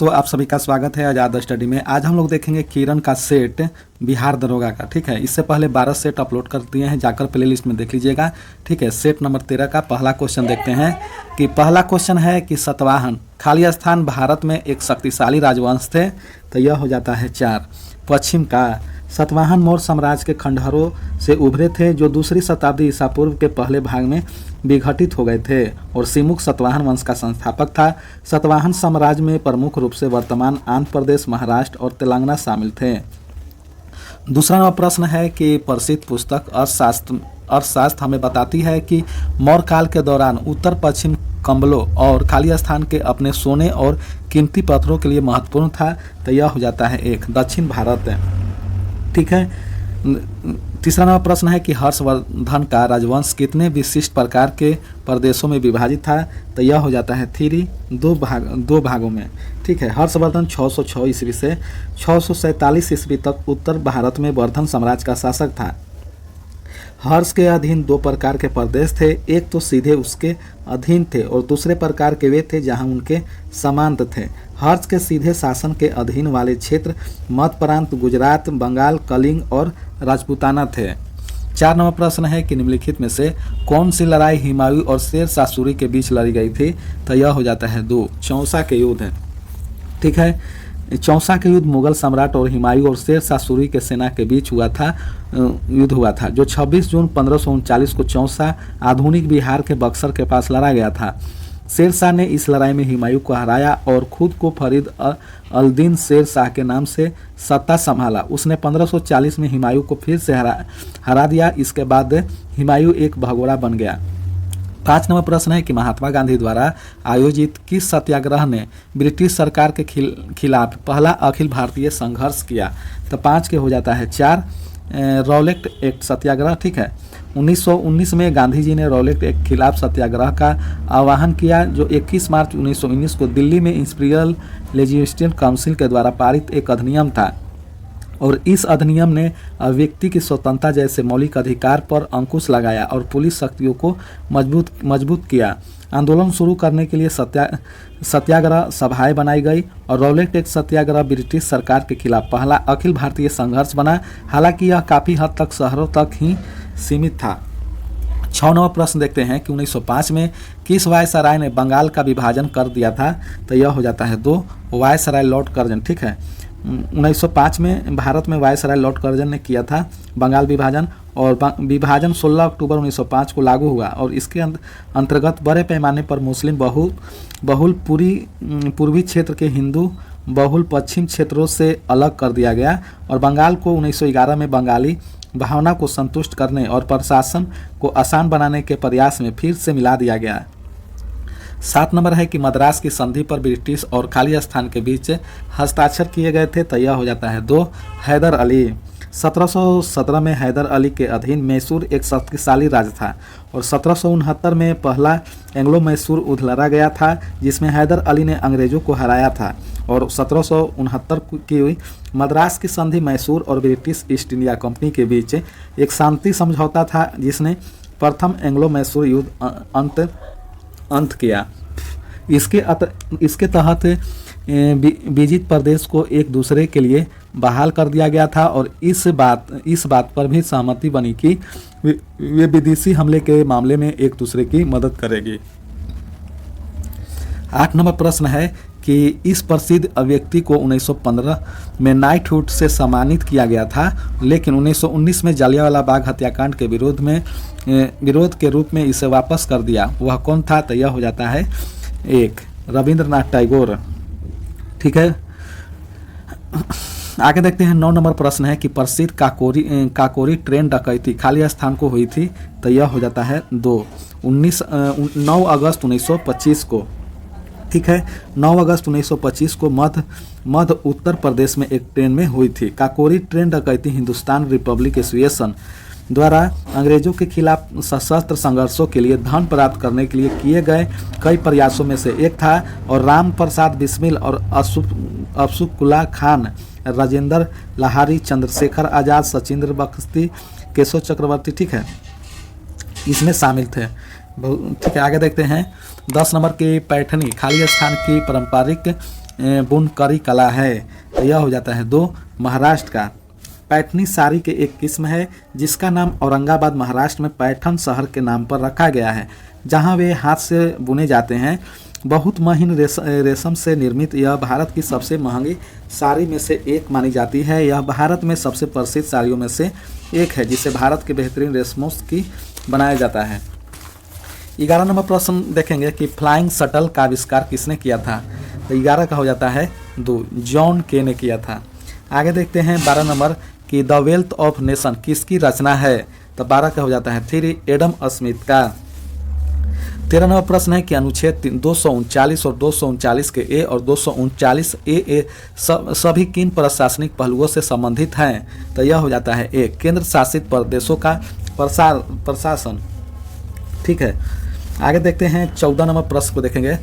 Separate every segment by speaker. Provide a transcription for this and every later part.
Speaker 1: दोस्तों, आप सभी का स्वागत है आज़ाद स्टडी में। आज हम लोग देखेंगे किरण का सेट बिहार दरोगा का। ठीक है, इससे पहले 12 सेट अपलोड कर दिए हैं, जाकर प्लेलिस्ट में देख लीजिएगा। ठीक है, सेट नंबर 13 का पहला क्वेश्चन देखते हैं कि पहला क्वेश्चन है कि सतवाहन खाली स्थान भारत में एक शक्तिशाली राजवंश थे, तो यह हो जाता है 4। पश्चिम का सतवाहन मौर्य साम्राज्य के खंडहरों से उभरे थे जो दूसरी शताब्दी ईसा पूर्व के पहले भाग में विघटित हो गए थे और सिमुक सतवाहन वंश का संस्थापक था। सतवाहन साम्राज्य में प्रमुख रूप से वर्तमान आंध्र प्रदेश, महाराष्ट्र और तेलंगाना शामिल थे। दूसरा प्रश्न है कि प्रसिद्ध पुस्तक अर्थशास्त्र हमें बताती है कि मौर्य काल के दौरान उत्तर पश्चिम कंबलों और खाली स्थान के अपने सोने और कीमती पत्थरों के लिए महत्वपूर्ण था, तो यह हो जाता है 1 दक्षिण भारत। ठीक है, तीसरा नंबर प्रश्न है कि हर्षवर्धन का राजवंश कितने विशिष्ट प्रकार के प्रदेशों में विभाजित था, तो यह हो जाता है 3 दो भागों में। ठीक है, हर्षवर्धन 606 ईस्वी से 647 ईस्वी तक उत्तर भारत में वर्धन साम्राज्य का शासक था। हर्ष के अधीन 2 प्रकार के प्रदेश थे, एक तो सीधे उसके अधीन थे और दूसरे प्रकार के वे थे जहां उनके समांत थे। हर्ष के सीधे शासन के अधीन वाले क्षेत्र मध्य प्रांत, गुजरात, बंगाल, कलिंग और राजपूताना थे। 4 नंबर प्रश्न है कि निम्नलिखित में से कौन सी लड़ाई हुमायूं और शेर शाह सूरी के बीच लड़ी गई थी, तो यह हो जाता है 2 चौसा के युद्ध। ठीक है, चौसा के युद्ध मुगल सम्राट और हुमायूं और शेर शाह सूरी के सेना के बीच युद्ध हुआ था जो 26 जून 1539 को चौसा आधुनिक बिहार के बक्सर के पास लड़ा गया था। शेर शाह ने इस लड़ाई में हुमायूं को हराया और खुद को फरीद अल-दीन शेर शाह के नाम से सत्ता संभाला। उसने 1540 में हुमायूं को फिर से हरा दिया। इसके बाद हुमायूं एक भगोड़ा बन गया। 5 नंबर प्रश्न है कि महात्मा गांधी द्वारा आयोजित किस सत्याग्रह ने ब्रिटिश सरकार के खिलाफ पहला अखिल भारतीय संघर्ष किया, तो 5 के हो जाता है 4 रॉलेट एक्ट सत्याग्रह। ठीक है, 1919 में गांधी जी ने रॉलेट एक्ट खिलाफ सत्याग्रह का आह्वान किया जो 21 मार्च 1919 को दिल्ली में इंपीरियल लेजिस्लेटिव काउंसिल के द्वारा पारित एक अधिनियम था और इस अधिनियम ने व्यक्ति की स्वतंत्रता जैसे मौलिक अधिकार पर अंकुश लगाया और पुलिस शक्तियों को मजबूत किया। आंदोलन शुरू करने के लिए सत्याग्रह सभाएं बनाई गई और रॉलेट एक्ट सत्याग्रह ब्रिटिश सरकार के खिलाफ पहला अखिल भारतीय संघर्ष बना। हालांकि यह काफ़ी हद तक शहरों तक ही सीमित था। 6 नंबर प्रश्न देखते हैं कि 1905 में किस वायसराय ने बंगाल का विभाजन कर दिया था, तो यह हो जाता है 2 वायसराय लॉर्ड कर्जन। ठीक है, 1905 में भारत में वायसराय लॉर्ड कर्जन ने किया था बंगाल विभाजन और विभाजन 16 अक्टूबर 1905 को लागू हुआ और इसके अंतर्गत बड़े पैमाने पर मुस्लिम बहुल पूर्वी क्षेत्र के हिंदू बहुल पश्चिम क्षेत्रों से अलग कर दिया गया और बंगाल को 1911 में बंगाली भावना को संतुष्ट करने और प्रशासन को आसान बनाने के प्रयास में फिर से मिला दिया गया। 7 नंबर है कि मद्रास की संधि पर ब्रिटिश और खाली स्थान के बीच हस्ताक्षर किए गए थे, तो यह हो जाता है 2 हैदर अली। 1717 में हैदर अली के अधीन मैसूर एक शक्तिशाली राज्य था और 1769 में पहला एंग्लो मैसूर युद्ध लड़ा गया था जिसमें हैदर अली ने अंग्रेजों को हराया था और 1769 की मद्रास की संधि मैसूर और ब्रिटिश ईस्ट इंडिया कंपनी के बीच एक शांति समझौता था जिसने प्रथम एंग्लो मैसूर युद्ध अंत किया। इसके तहत विजित प्रदेश को एक दूसरे के लिए बहाल कर दिया गया था और इस बात पर भी सहमति बनी कि वे विदेशी हमले के मामले में एक दूसरे की मदद करेगी। 8 नंबर प्रश्न है कि इस प्रसिद्ध व्यक्ति को 1915 में नाइटहुड से सम्मानित किया गया था लेकिन 1919 में जलियांवाला बाग हत्याकांड के विरोध के रूप में इसे वापस कर दिया। वह कौन था, तो यह हो जाता है 1 रविंद्रनाथ टैगोर। ठीक है, आगे देखते हैं। 9 नंबर प्रश्न है कि प्रसिद्ध काकोरी ट्रेन डकैती खाली स्थान को हुई थी, तो यह हो जाता है 9 अगस्त 1925 को। ठीक है, 9 अगस्त 1925 को मध्य उत्तर प्रदेश में एक ट्रेन में हुई थी। काकोरी ट्रेन डकैती हिंदुस्तान रिपब्लिक एसोसिएशन द्वारा अंग्रेजों के खिलाफ सशस्त्र संघर्षों के लिए धन प्राप्त करने के लिए किए गए कई प्रयासों में से एक था और राम प्रसाद बिस्मिल और अशफाकुल्लाह खान, राजेंद्र लाहिरी, चंद्रशेखर आजाद, सचिंद्र बख्शी, केशव चक्रवर्ती, ठीक है, इसमें शामिल थे। ठीक है, आगे देखते हैं। 10 नंबर की पैठनी खाली स्थान की पारंपरिक बुनकरी कला है। तो यह हो जाता है 2 महाराष्ट्र का। पैठनी साड़ी के एक किस्म है जिसका नाम औरंगाबाद महाराष्ट्र में पैठन शहर के नाम पर रखा गया है, जहां वे हाथ से बुने जाते हैं। बहुत महीन रेशम से निर्मित यह भारत की सबसे महंगी साड़ी में से एक मानी जाती है। यह भारत में सबसे प्रसिद्ध साड़ियों में से एक है जिसे भारत के बेहतरीन रेशमों की बनाया जाता है। 11 नंबर प्रश्न देखेंगे कि फ्लाइंग शटल का आविष्कार किसने किया था। तो 11 का हो जाता है 2, जॉन के ने किया था। आगे देखते हैं 12 नंबर कि द वेल्थ ऑफ नेशन किसकी रचना है। तो 12 का हो जाता है 3, एडम स्मिथ का। 13 नंबर प्रश्न है कि अनुच्छेद 239 और 239 के ए और 239 ए सभी किन प्रशासनिक पहलुओं से संबंधित हैं। तो यह हो जाता है 1, केंद्र शासित प्रदेशों का प्रशासन। ठीक है, आगे देखते हैं 14 नंबर प्रश्न को देखेंगे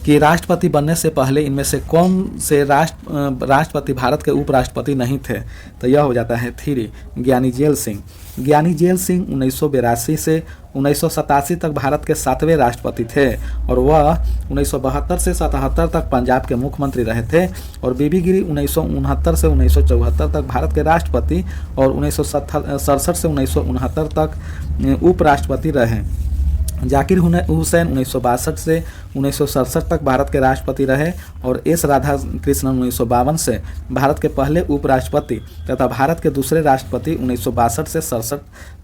Speaker 1: कि राष्ट्रपति बनने से पहले इनमें से कौन से राष्ट्रपति भारत के उपराष्ट्रपति नहीं थे। तो यह हो जाता है 3, ज्ञानी जेल सिंह। ज्ञानी जेल सिंह 1982 से 1987 तक भारत के 7वें राष्ट्रपति थे और वह 1972 से 77 तक पंजाब के मुख्यमंत्री रहे थे। और बीबी गिरी 1969 से 1974 तक भारत के राष्ट्रपति और 1967 से 1969 तक उपराष्ट्रपति रहे। जाकिर हुसैन 1962 से 1967 तक भारत के राष्ट्रपति रहे और एस राधाकृष्णन 1952 से भारत के पहले उपराष्ट्रपति तथा भारत के दूसरे राष्ट्रपति 1962 से 67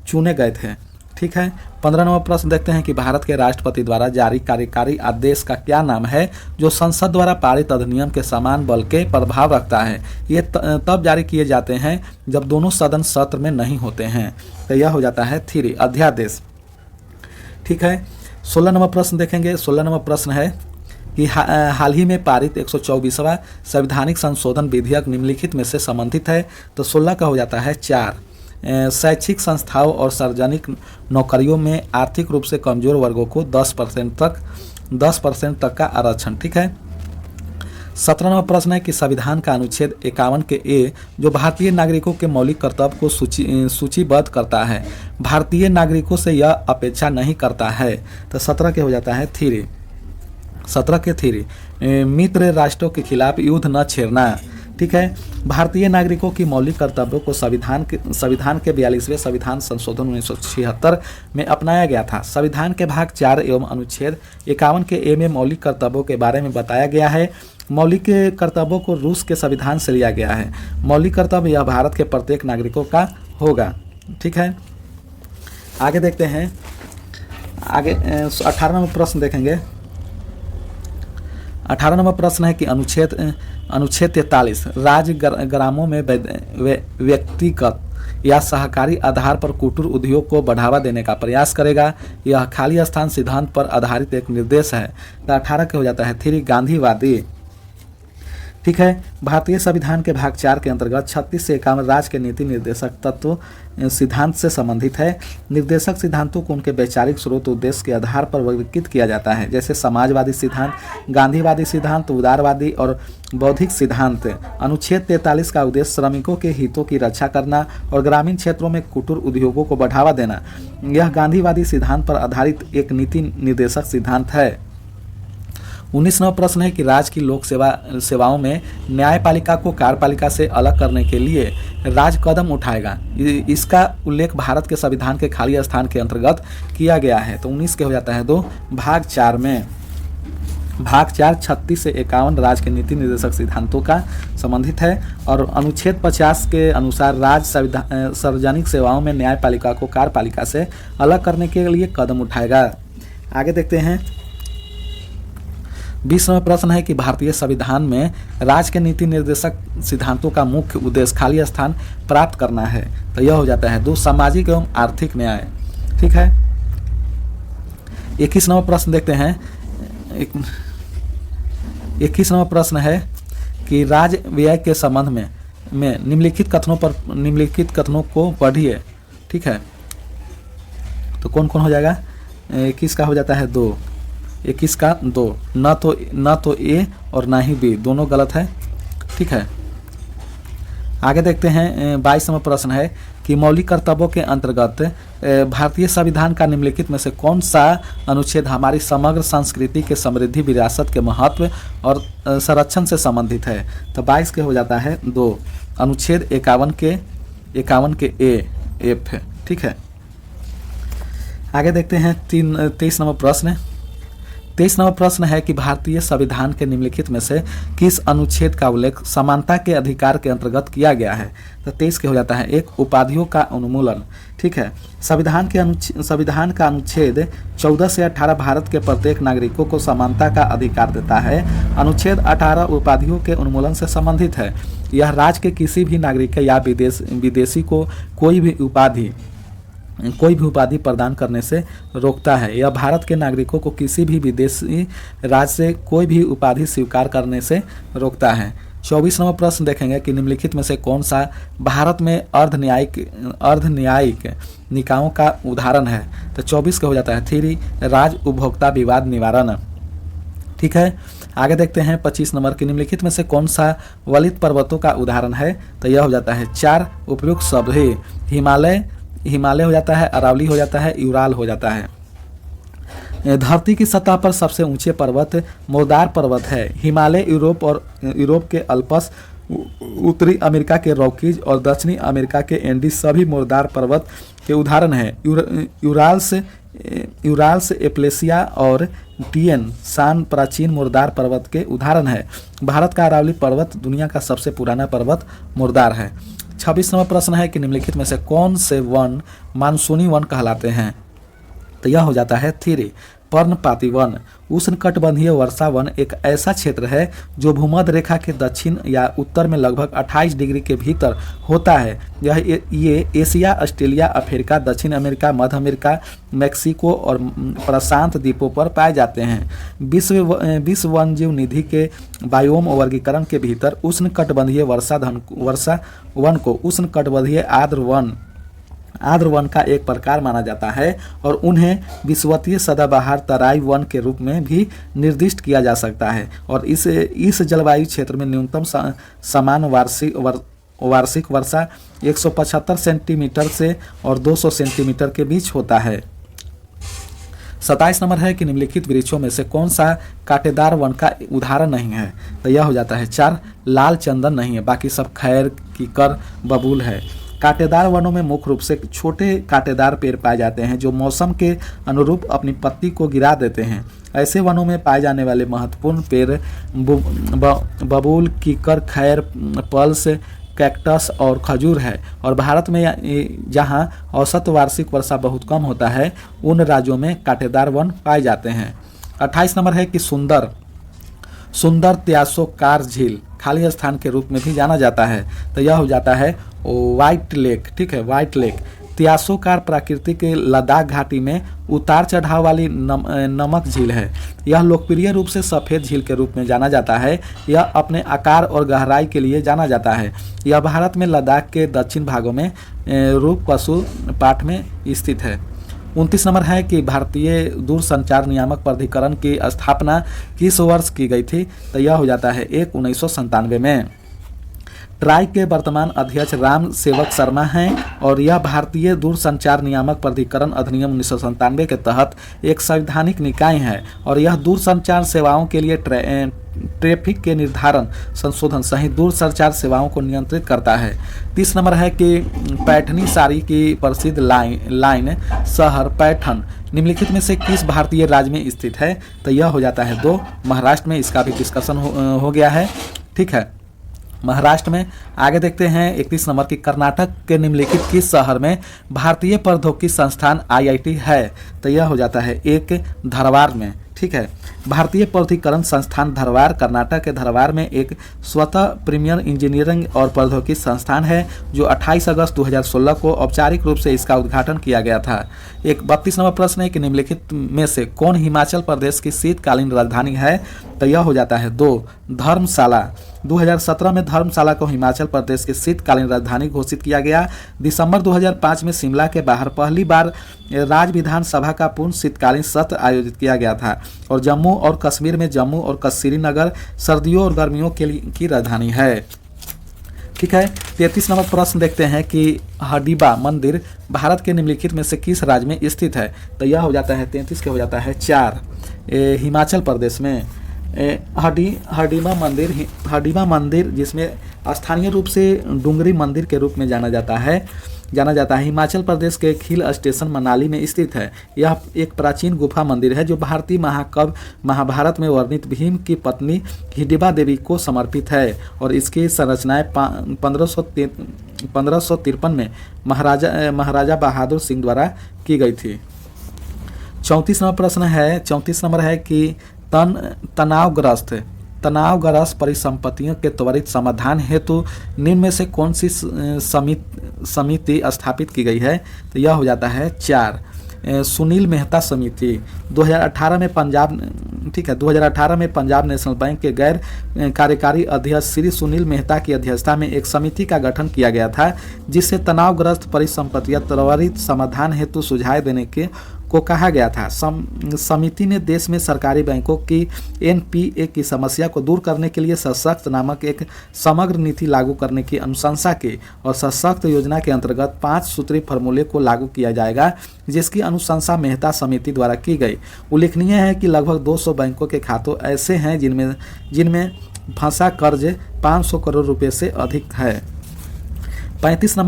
Speaker 1: चुने गए थे। ठीक है, 15 नंबर प्रश्न देखते हैं कि भारत के राष्ट्रपति द्वारा जारी कार्यकारी आदेश का क्या नाम है जो संसद द्वारा पारित अधिनियम के समान बल के प्रभाव रखता है। ये तब जारी किए जाते हैं जब दोनों सदन सत्र में नहीं होते हैं। तो यह हो जाता है 3, अध्यादेश। ठीक है, 16 नंबर प्रश्न देखेंगे। 16 नंबर प्रश्न है कि हाल ही में पारित 124वां संवैधानिक संशोधन विधेयक निम्नलिखित में से संबंधित है। तो 16 का हो जाता है 4, शैक्षिक संस्थाओं और सार्वजनिक नौकरियों में आर्थिक रूप से कमजोर वर्गों को 10% तक का आरक्षण। ठीक है, 17 नंबर प्रश्न है कि संविधान का अनुच्छेद 51 के ए जो भारतीय नागरिकों के मौलिक कर्तव्य को सूचीबद्ध करता है, भारतीय नागरिकों से यह अपेक्षा नहीं करता है। तो 17 के हो जाता है 3, 17 के 3, मित्र राष्ट्रों के खिलाफ युद्ध न छेड़ना। ठीक है, भारतीय नागरिकों की मौलिक कर्तव्यों को संविधान के 42वें संविधान संशोधन 1976 में अपनाया गया था। संविधान के भाग 4 एवं अनुच्छेद 51 के ए में मौलिक कर्तव्यों के बारे में बताया गया है। मौलिक कर्तव्यों को रूस के संविधान से लिया गया है। मौलिक कर्तव्य यह भारत के प्रत्येक नागरिकों का होगा। ठीक है, आगे देखते हैं। आगे 18 नंबर प्रश्न देखेंगे। 18 नंबर प्रश्न है कि अनुच्छेद 43 राज्य ग्रामों में व्यक्तिगत या सहकारी आधार पर कुटीर उद्योग को बढ़ावा देने का प्रयास करेगा। यह खाली स्थान सिद्धांत पर आधारित एक निर्देश है। तो 18 के हो जाता है 3, गांधीवादी। ठीक है, भारतीय संविधान के भाग 4 के अंतर्गत 36 से 51 राज्य के नीति निर्देशक तत्व सिद्धांत से संबंधित है। निर्देशक सिद्धांतों को उनके वैचारिक स्रोत उद्देश्य के आधार पर वर्गीकृत किया जाता है, जैसे समाजवादी सिद्धांत, गांधीवादी सिद्धांत, उदारवादी और बौद्धिक सिद्धांत। अनुच्छेद 43 का उद्देश्य श्रमिकों के हितों की रक्षा करना और ग्रामीण क्षेत्रों में कुटीर उद्योगों को बढ़ावा देना। यह गांधीवादी सिद्धांत पर आधारित एक नीति निर्देशक सिद्धांत है। 19 नंबर प्रश्न है कि राज्य की लोक सेवाओं में न्यायपालिका को कार्यपालिका से अलग करने के लिए राज्य कदम उठाएगा। इसका उल्लेख भारत के संविधान के खाली स्थान के अंतर्गत किया गया है। तो 19 के हो जाता है 2, भाग 4 में। भाग 4 36 से 51 राज्य के नीति निर्देशक सिद्धांतों का संबंधित है और अनुच्छेद 50 के अनुसार राज्य सार्वजनिक सेवाओं में न्यायपालिका को कार्यपालिका से अलग करने के लिए कदम उठाएगा। आगे देखते हैं। 20 नंबर प्रश्न है कि भारतीय संविधान में राज्य के नीति निर्देशक सिद्धांतों का मुख्य उद्देश्य खाली स्थान प्राप्त करना है। तो यह हो जाता है 2, सामाजिक एवं आर्थिक न्याय। ठीक है, 21 नंबर प्रश्न देखते हैं। 21 नंबर प्रश्न है कि राज्य व्यय के संबंध में निम्नलिखित कथनों को पढ़िए। ठीक है, तो कौन कौन हो जाएगा। 21 का हो जाता है 2, 21 का 2, न तो ए और ना ही बी, दोनों गलत है। ठीक है, आगे देखते हैं 22वां प्रश्न है कि मौलिक कर्तव्यों के अंतर्गत भारतीय संविधान का निम्नलिखित में से कौन सा अनुच्छेद हमारी समग्र संस्कृति के समृद्धि, विरासत के महत्व और संरक्षण से संबंधित है। तो 22 के हो जाता है 2, अनुच्छेद 51 के एफ। ठीक है, आगे देखते हैं 23 नंबर प्रश्न। 23 नंबर प्रश्न है कि भारतीय संविधान के निम्नलिखित में से किस अनुच्छेद का उल्लेख समानता के अधिकार के अंतर्गत किया गया है। तो 23 के हो जाता है 1, उपाधियों का उन्मूलन। ठीक है, संविधान का अनुच्छेद 14 से 18 भारत के प्रत्येक नागरिकों को समानता का अधिकार देता है। अनुच्छेद 18 उपाधियों के उन्मूलन से संबंधित है। यह राज्य के किसी भी नागरिक या विदेशी को कोई भी उपाधि प्रदान करने से रोकता है। यह भारत के नागरिकों को किसी भी विदेशी राज्य से कोई भी उपाधि स्वीकार करने से रोकता है। 24 नंबर प्रश्न देखेंगे कि निम्नलिखित में से कौन सा भारत में अर्धन्यायिक निकायों का उदाहरण है। तो 24 का हो जाता है 3, राज्य उपभोक्ता विवाद निवारण। ठीक है, आगे देखते हैं 25 नंबर की निम्नलिखित में से कौन सा वलित पर्वतों का उदाहरण है। तो यह हो जाता है 4, उपयुक्त शब्द है। हिमालय हो जाता है, अरावली हो जाता है, यूराल हो जाता है। धरती की सतह पर सबसे ऊंचे पर्वत मुर्दार पर्वत है। हिमालय यूरोप के अल्पस, उत्तरी अमेरिका के रॉकीज और दक्षिणी अमेरिका के एंडीज सभी मुर्दार पर्वत के उदाहरण हैं। यूराल्स, एप्लेसिया और टिएन सान प्राचीन मुर्दार पर्वत के उदाहरण है। भारत का अरावली पर्वत दुनिया का सबसे पुराना पर्वत मुर्दार है। 26 नंबर प्रश्न है कि निम्नलिखित में से कौन से वन मानसूनी वन कहलाते हैं। तो यह हो जाता है 3, पर्णपाती वन। उष्णकटिबंधीय वर्षा वन एक ऐसा क्षेत्र है जो भूमध्य रेखा के दक्षिण या उत्तर में लगभग 28 डिग्री के भीतर होता है। ये एशिया, ऑस्ट्रेलिया, अफ्रीका, दक्षिण अमेरिका, मध्य अमेरिका, मेक्सिको और प्रशांत द्वीपों पर पाए जाते हैं। विश्व वन्यजीव निधि के बायोम वर्गीकरण के भीतर उष्णकटिबंधीय वर्षा वन को उष्णकटिबंधीय आर्द्र वन का एक प्रकार माना जाता है और उन्हें विषुवतीय सदाबहार तराई वन के रूप में भी निर्दिष्ट किया जा सकता है। और इस जलवायु क्षेत्र में न्यूनतम समान वार्षिक वर्षा 175 सेंटीमीटर से और 200 सेंटीमीटर के बीच होता है। 27 नंबर है कि निम्नलिखित वृक्षों में से कौन सा कांटेदार वन का उदाहरण नहीं है। तो यह हो जाता है 4, लाल चंदन नहीं है, बाकी सब खैर, कीकर, बबूल है। कांटेदार वनों में मुख्य रूप से छोटे कांटेदार पेड़ पाए जाते हैं जो मौसम के अनुरूप अपनी पत्ती को गिरा देते हैं। ऐसे वनों में पाए जाने वाले महत्वपूर्ण पेड़ बबूल, कीकर, खैर, पल्स, कैक्टस और खजूर है। और भारत में जहां औसत वार्षिक वर्षा बहुत कम होता है उन राज्यों में कांटेदार वन पाए जाते हैं। 28 नंबर है कि सुंदर त्यासोकार झील खाली स्थान के रूप में भी जाना जाता है। तो यह हो जाता है व्हाइट लेक। ठीक है, व्हाइट लेक त्यासोकार प्रकृति के लद्दाख घाटी में उतार चढ़ाव वाली नमक झील है। यह लोकप्रिय रूप से सफ़ेद झील के रूप में जाना जाता है। यह अपने आकार और गहराई के लिए जाना जाता है। यह भारत में लद्दाख के दक्षिण भागों में रूपकुसु पाठ में स्थित है। 29 नंबर है कि भारतीय दूरसंचार नियामक प्राधिकरण की स्थापना किस वर्ष की गई थी। तो यह हो जाता है 1997 में। ट्राई के वर्तमान अध्यक्ष राम सेवक शर्मा हैं और यह भारतीय दूरसंचार नियामक प्राधिकरण अधिनियम 1997 के तहत एक संवैधानिक निकाय है और यह दूरसंचार सेवाओं के लिए ट्रैफिक के निर्धारण, संशोधन सहित दूरसंचार सेवाओं को नियंत्रित करता है। 30 नंबर है कि पैठनी साड़ी की प्रसिद्ध लाइन शहर पैठन निम्नलिखित में से किस भारतीय राज्य में स्थित है। तो यह हो जाता है 2, महाराष्ट्र में। इसका भी डिस्कशन हो गया है। ठीक है, महाराष्ट्र में। आगे देखते हैं 31 नंबर की कर्नाटक के निम्नलिखित किस शहर में भारतीय प्रौद्योगिकी संस्थान IIT है। तो यह हो जाता है 1, धारवाड़ में। ठीक है, भारतीय प्रौद्योगिकरण संस्थान धारवाड़ कर्नाटक के धारवाड़ में एक स्वतः प्रीमियर इंजीनियरिंग और प्रौद्योगिकी संस्थान है जो 28 अगस्त 2016 को औपचारिक रूप से इसका उद्घाटन किया गया था। एक 32 नंबर प्रश्न है कि निम्नलिखित में से कौन हिमाचल प्रदेश की शीतकालीन राजधानी है। तो यह हो जाता है 2, धर्मशाला। 2017 में धर्मशाला को हिमाचल प्रदेश की शीतकालीन राजधानी घोषित किया गया। दिसंबर 2005 में शिमला के बाहर पहली बार राज्य विधानसभा का पूर्ण शीतकालीन सत्र आयोजित किया गया था। और जम्मू और कश्मीर में जम्मू और श्रीनगर सर्दियों और गर्मियों की राजधानी है। ठीक है। 33 नंबर प्रश्न देखते हैं कि हडिबा मंदिर भारत के निम्नलिखित में से किस राज्य में स्थित है? तो यह हो जाता है 33 के हो जाता है 4 हिमाचल प्रदेश में। हडिबा मंदिर जिसमें स्थानीय रूप से डूंगरी मंदिर के रूप में जाना जाता है हिमाचल प्रदेश के खिल स्टेशन मनाली में स्थित है। यह एक प्राचीन गुफा मंदिर है जो भारतीय महाकाव्य महाभारत में वर्णित भीम की पत्नी हिडिबा देवी को समर्पित है और इसकी संरचनाएं 1553 में महाराजा बहादुर सिंह द्वारा की गई थी। 34 नंबर है कि तनावग्रस्त परिसंपत्तियों के त्वरित समाधान हेतु निम्न में से कौन सी समिति स्थापित की गई है? तो यह हो जाता है 4 सुनील मेहता समिति। 2018 में पंजाब नेशनल बैंक के गैर कार्यकारी अध्यक्ष श्री सुनील मेहता की अध्यक्षता में एक समिति का गठन किया गया था जिससे तनावग्रस्त परिसंपत्तियां त्वरित समाधान हेतु सुझाव देने को कहा गया था। समिति ने देश में सरकारी बैंकों की एनपीए की समस्या को दूर करने के लिए सशक्त नामक एक समग्र नीति लागू करने की अनुशंसा की और सशक्त योजना के अंतर्गत 5 सूत्री फॉर्मूले को लागू किया जाएगा जिसकी अनुशंसा मेहता समिति द्वारा की गई। उल्लेखनीय है कि लगभग 200 बैंकों के खातों ऐसे हैं जिनमें फंसा कर्ज 500 करोड़ रुपए से अधिक है। 35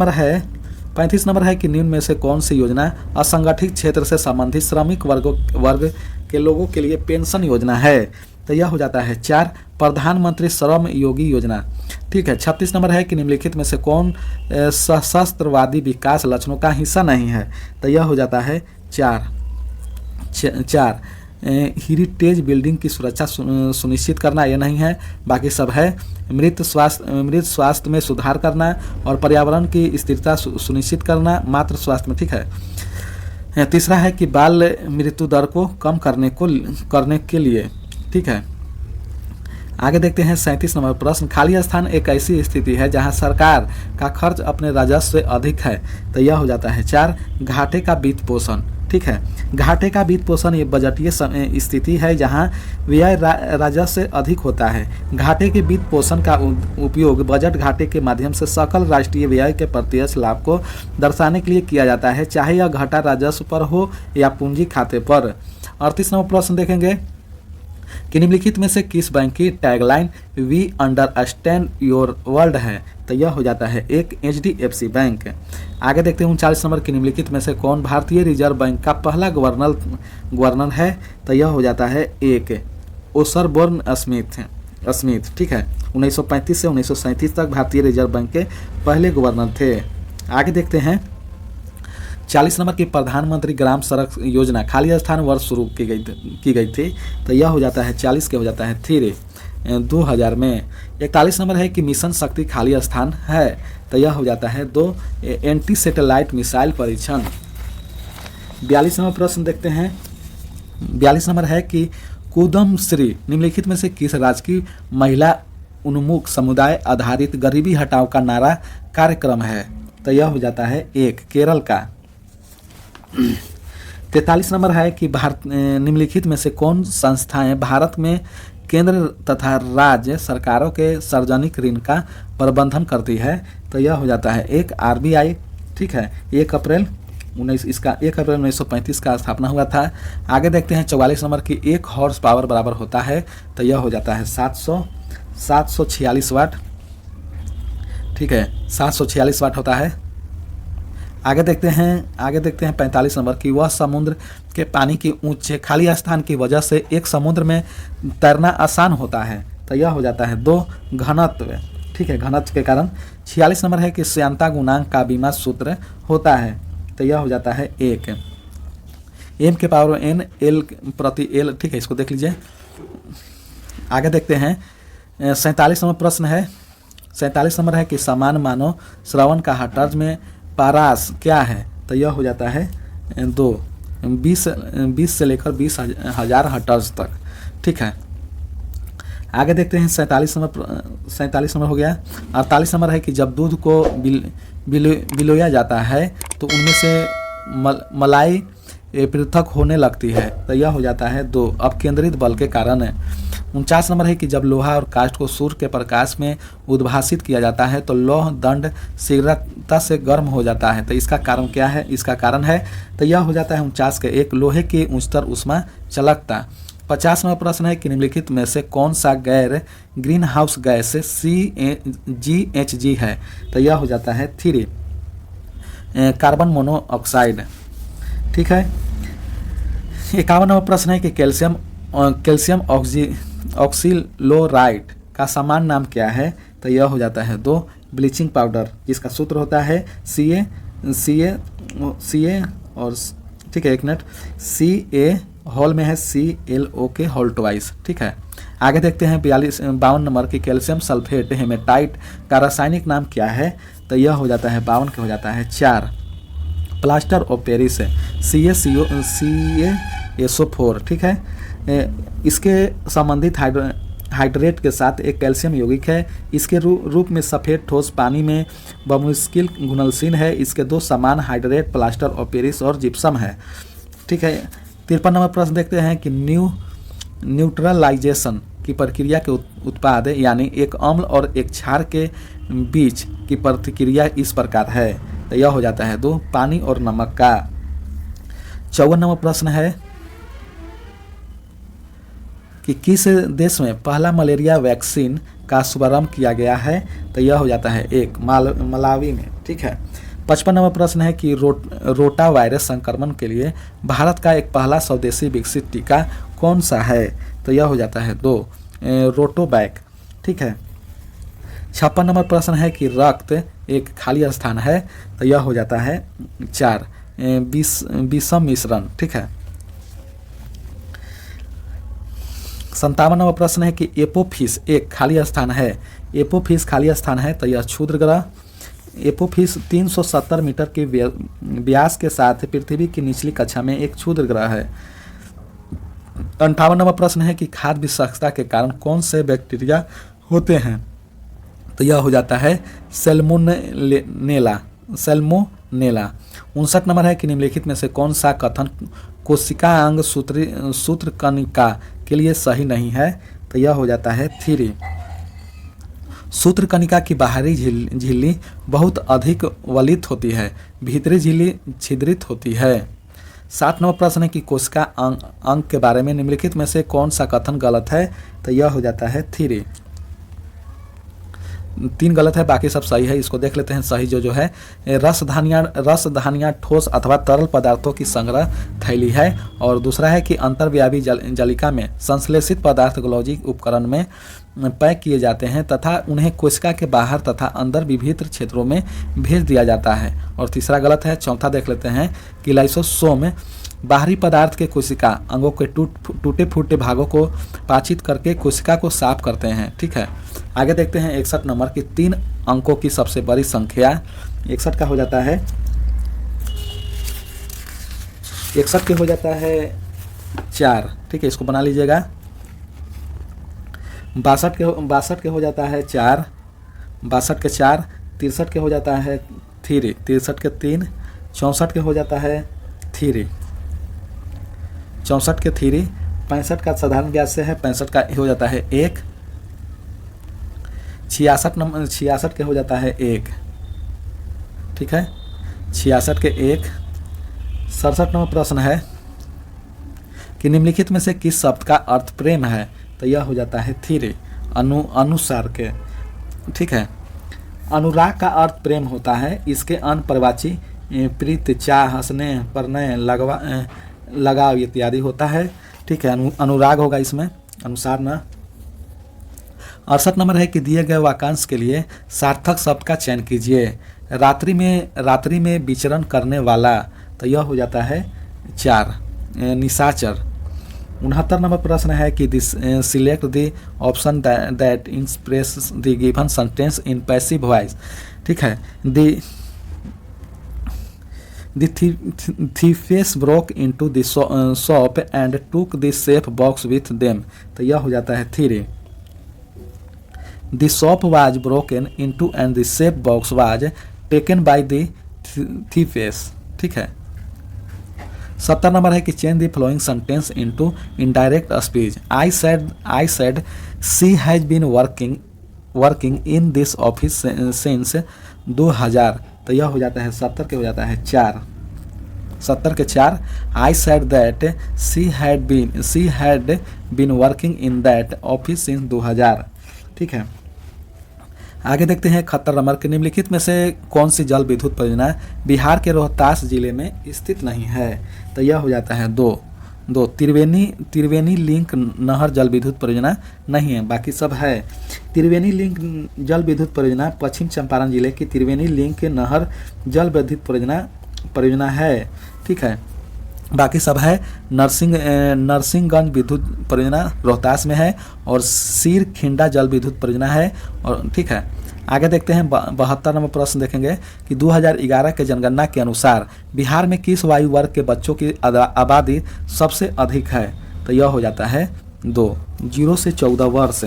Speaker 1: नंबर है कि निम्न में से कौन सी योजना असंगठित क्षेत्र से संबंधित श्रमिक वर्ग के लोगों के लिए पेंशन योजना है? तो यह हो जाता है 4 प्रधानमंत्री श्रम योगी योजना। ठीक है। 36 नंबर है कि निम्नलिखित में से कौन सशस्त्रवादी विकास लक्ष्यों का हिस्सा नहीं है? तो यह हो जाता है 4 हेरिटेज बिल्डिंग की सुरक्षा सुनिश्चित करना, यह नहीं है। बाकी सब है। मृत स्वास्थ्य में सुधार करना और पर्यावरण की स्थिरता सुनिश्चित करना मातृ स्वास्थ्य में। ठीक है। तीसरा है कि बाल मृत्यु दर को कम करने के लिए। ठीक है। आगे देखते हैं 37 नंबर प्रश्न। खाली स्थान एक ऐसी स्थिति है जहां सरकार का खर्च अपने राजस्व से अधिक है। तो यह हो जाता है 4 घाटे का वित्त पोषण। ठीक है। घाटे का वित्त पोषण ये बजटीय स्थिति है जहां व्यय राजस्व से अधिक होता है। घाटे के वित्त पोषण का उपयोग बजट घाटे के माध्यम से सकल राष्ट्रीय व्यय के प्रत्यक्ष लाभ को दर्शाने के लिए किया जाता है, चाहे यह घाटा राजस्व पर हो या पूंजी खाते पर। 38 नंबर प्रश्न देखेंगे कि निम्नलिखित में से किस बैंक की tagline we understand your world है? तो यह हो जाता है 1 HDFC बैंक। आगे देखते हैं 39 नंबर की निम्नलिखित में से कौन भारतीय रिजर्व बैंक का पहला गवर्नर है? तो यह हो जाता है 1 ओसबोर्न स्मिथ। ठीक है। 1935 से 1937 तक भारतीय रिजर्व बैंक के पहले गवर्नर थे। आगे देखते हैं 40 नंबर की प्रधानमंत्री ग्राम सड़क योजना खाली स्थान वर्ष शुरू की गई थी। तो यह हो जाता है 40 के हो जाता है 3 2000 में। 41 नंबर है कि मिशन शक्ति खाली स्थान है। तो यह हो जाता है 2 एंटी सैटेलाइट मिसाइल परीक्षण। 42 नंबर प्रश्न देखते हैं। 42 नंबर है कि कुदम श्री निम्नलिखित में से किस राज्य की महिला उन्मुख समुदाय आधारित गरीबी हटाओ का नारा कार्यक्रम है? तो यह हो जाता है 1 केरल का। 43 नंबर है कि निम्नलिखित में से कौन संस्थाएं भारत में केंद्र तथा राज्य सरकारों के सार्वजनिक ऋण का प्रबंधन करती है? तो यह हो जाता है 1 RBI। ठीक है। 1 अप्रैल 1935 का स्थापना हुआ था। आगे देखते हैं 44 नंबर की 1 हॉर्स पावर बराबर होता है। तो यह हो जाता है 746 वाट। ठीक है। 746 वाट होता है। आगे देखते हैं 45 नंबर की वह समुद्र के पानी की ऊंचे खाली स्थान की वजह से एक समुद्र में तैरना आसान होता है। तो यह हो जाता है 2 घनत्व। ठीक है। घनत्व के कारण। 46 नंबर है कि श्यानता गुणांक का बीमा सूत्र होता है। तो यह हो जाता है 1 m के पावर n l प्रति l। ठीक है। इसको देख लीजिए। आगे देखते हैं 47 नंबर प्रश्न है। 47 नंबर है कि समान मानव श्रवण का हर्ट्ज में पारास क्या है? तो यह हो जाता है 20 से लेकर 20,000 हर्ट्ज तक। ठीक है। आगे देखते हैं 47 नंबर हो गया। 48 नंबर है कि जब दूध को बिलोया जाता है तो उनमें से मलाई ये पृथक होने लगती है, तो यह हो जाता है 2। अब केंद्रित बल के कारण है। 49 नंबर है कि जब लोहा और काष्ठ को सूर्य के प्रकाश में उद्भासित किया जाता है तो लौह दंड शीघ्रता से गर्म हो जाता है, तो इसका कारण क्या है? इसका कारण है तो यह हो जाता है 49 के 1 लोहे की उच्चतर ऊष्मा चालकता। 50 नंबर प्रश्न है कि निम्नलिखित में से कौन सा गैर ग्रीन हाउस गैस CGHG है, तो यह हो जाता है 3 कार्बन मोनोऑक्साइड। ठीक है। 51 नंबर प्रश्न है कि कैल्शियम ऑक्सीलोराइड का सामान्य नाम क्या है, तो यह हो जाता है 2 ब्लीचिंग पाउडर, जिसका सूत्र होता है CA और ठीक है 1 मिनट CA हॉल में है ClO के होल ट्वाइस। ठीक है। आगे देखते हैं 52 नंबर की कैल्शियम सल्फेट हेमेटाइट का रासायनिक नाम क्या है, तो यह हो जाता है 52 के हो जाता है 4 प्लास्टर ऑफ पेरिस है CaSO4। ठीक है। इसके संबंधित हाइड्रेट के साथ एक कैल्शियम यौगिक है। इसके रूप में सफ़ेद ठोस पानी में बमुश्किल घुलनशील है। इसके 2 समान हाइड्रेट प्लास्टर ऑफ पेरिस और जिप्सम है। ठीक है। 53 नंबर प्रश्न देखते हैं कि न्यूट्रलाइजेशन की प्रक्रिया के उत्पाद यानी एक अम्ल और एक क्षार के बीच की प्रतिक्रिया इस प्रकार है, तो यह हो जाता है 2 पानी और नमक का। 54 नंबर प्रश्न है कि किस देश में पहला मलेरिया वैक्सीन का शुभारंभ किया गया है, तो यह हो जाता है 1 मलावी में। ठीक है। 55 नंबर प्रश्न है कि रोटा वायरस संक्रमण के लिए भारत का एक पहला स्वदेशी विकसित टीका कौन सा है, तो यह हो जाता है 2 रोटोबैक। ठीक है। 56 नंबर प्रश्न है कि रक्त एक खाली स्थान है, तो यह हो जाता है 4 विषम मिश्रण। ठीक है। 57 नंबर प्रश्न है कि एपोफिस एक खाली स्थान है। एपोफिस खाली स्थान है, तो यह क्षुद्र ग्रह। एपोफिस 370 मीटर के व्यास के साथ पृथ्वी की निचली कक्षा में एक क्षुद्र ग्रह है। 58 नंबर प्रश्न है कि खाद्य विषाक्तता के कारण कौन से बैक्टीरिया होते हैं, तो यह हो जाता है सैल्मोनेला। 59 नंबर है कि निम्नलिखित में से कौन सा कथन कोशिका अंग सूत्रकणिका के लिए सही नहीं है, तो यह हो जाता है 3 सूत्रकणिका की बाहरी झिल्ली बहुत अधिक वलित होती है, भीतरी झिल्ली छिद्रित होती है। 7 नंबर प्रश्न है कि कोशिका अंग के बारे में निम्नलिखित में से कौन सा कथन गलत है, तो यह हो जाता है 3 गलत है, बाकी सब सही है। इसको देख लेते हैं सही जो है रसधानियाँ ठोस अथवा तरल पदार्थों की संग्रह थैली है। और दूसरा है कि अंतर्व्यापी जलिका में संश्लेषित पदार्थ ग्लोजी उपकरण में पैक किए जाते हैं तथा उन्हें कोशिका के बाहर तथा अंदर विभिन्न क्षेत्रों में भेज दिया जाता है। और तीसरा गलत है। चौथा देख लेते हैं कि लाइसोसोम बाहरी पदार्थ के कोशिका अंगों के टूटे फूटे भागों को पाचित करके कोशिका को साफ करते हैं। ठीक है। आगे देखते हैं 61 नंबर की 3 अंकों की सबसे बड़ी संख्या। 61 का हो जाता है 61 के हो जाता है 4। ठीक है, इसको बना लीजिएगा। 62 के हो जाता है 4, 62 के 4। 63 के हो जाता है 3, 63 के 3। 64 के हो जाता है 3, 64 के 3। 65 का साधारण ज्ञात से है, 65 का हो जाता है 1। 66 के हो जाता है 1। ठीक है, 66 के 1। 67 नंबर प्रश्न है कि निम्नलिखित में से किस शब्द का अर्थ प्रेम है, तो यह हो जाता है 3 अनुसार के। ठीक है, अनुराग का अर्थ प्रेम होता है। इसके अनपरवाची प्रीत, चाह, हंसने, प्रणय, लगाव इत्यादि होता है। ठीक है, अनुराग होगा इसमें, अनुसार ना। 68 नंबर है कि दिए गए वाक्यांश के लिए सार्थक शब्द का चयन कीजिए। रात्रि में विचरण करने वाला, तो यह हो जाता है 4 निशाचर। 69 नंबर प्रश्न है कि select the option that express the given sentence in passive voice. ठीक है, The thieves broke into the shop and took the safe box with them, तो यह हो जाता है 3 The shop was broken into and the safe box was taken by the thieves। ठीक है, 70 number है कि change the flowing sentence into indirect speech. I said she has been working in this office since 2000। तो यह हो जाता है 70 के हो जाता है 4। 70 के 4। I said that she had been working in that office since 2000। ठीक है, आगे देखते हैं 71 नंबर के निम्नलिखित में से कौन सी जल विद्युत परियोजना बिहार के रोहतास जिले में स्थित नहीं है। तो यह हो जाता है 2। त्रिवेणी लिंक नहर जल विद्युत परियोजना नहीं है, बाकी सब है। त्रिवेणी लिंक जल विद्युत परियोजना पश्चिम चंपारण जिले की त्रिवेणी लिंक नहर जल विद्युत परियोजना है। ठीक है, बाकी सब है। नरसिंहगंज विद्युत परियोजना रोहतास में है और सिरखिंडा जल विद्युत परियोजना है। और ठीक है, आगे देखते हैं 72 नंबर प्रश्न देखेंगे कि 2011 के जनगणना के अनुसार बिहार में किस वायु वर्ग के बच्चों की आबादी सबसे अधिक है। तो यह हो जाता है 2, 0 से 14 वर्ष।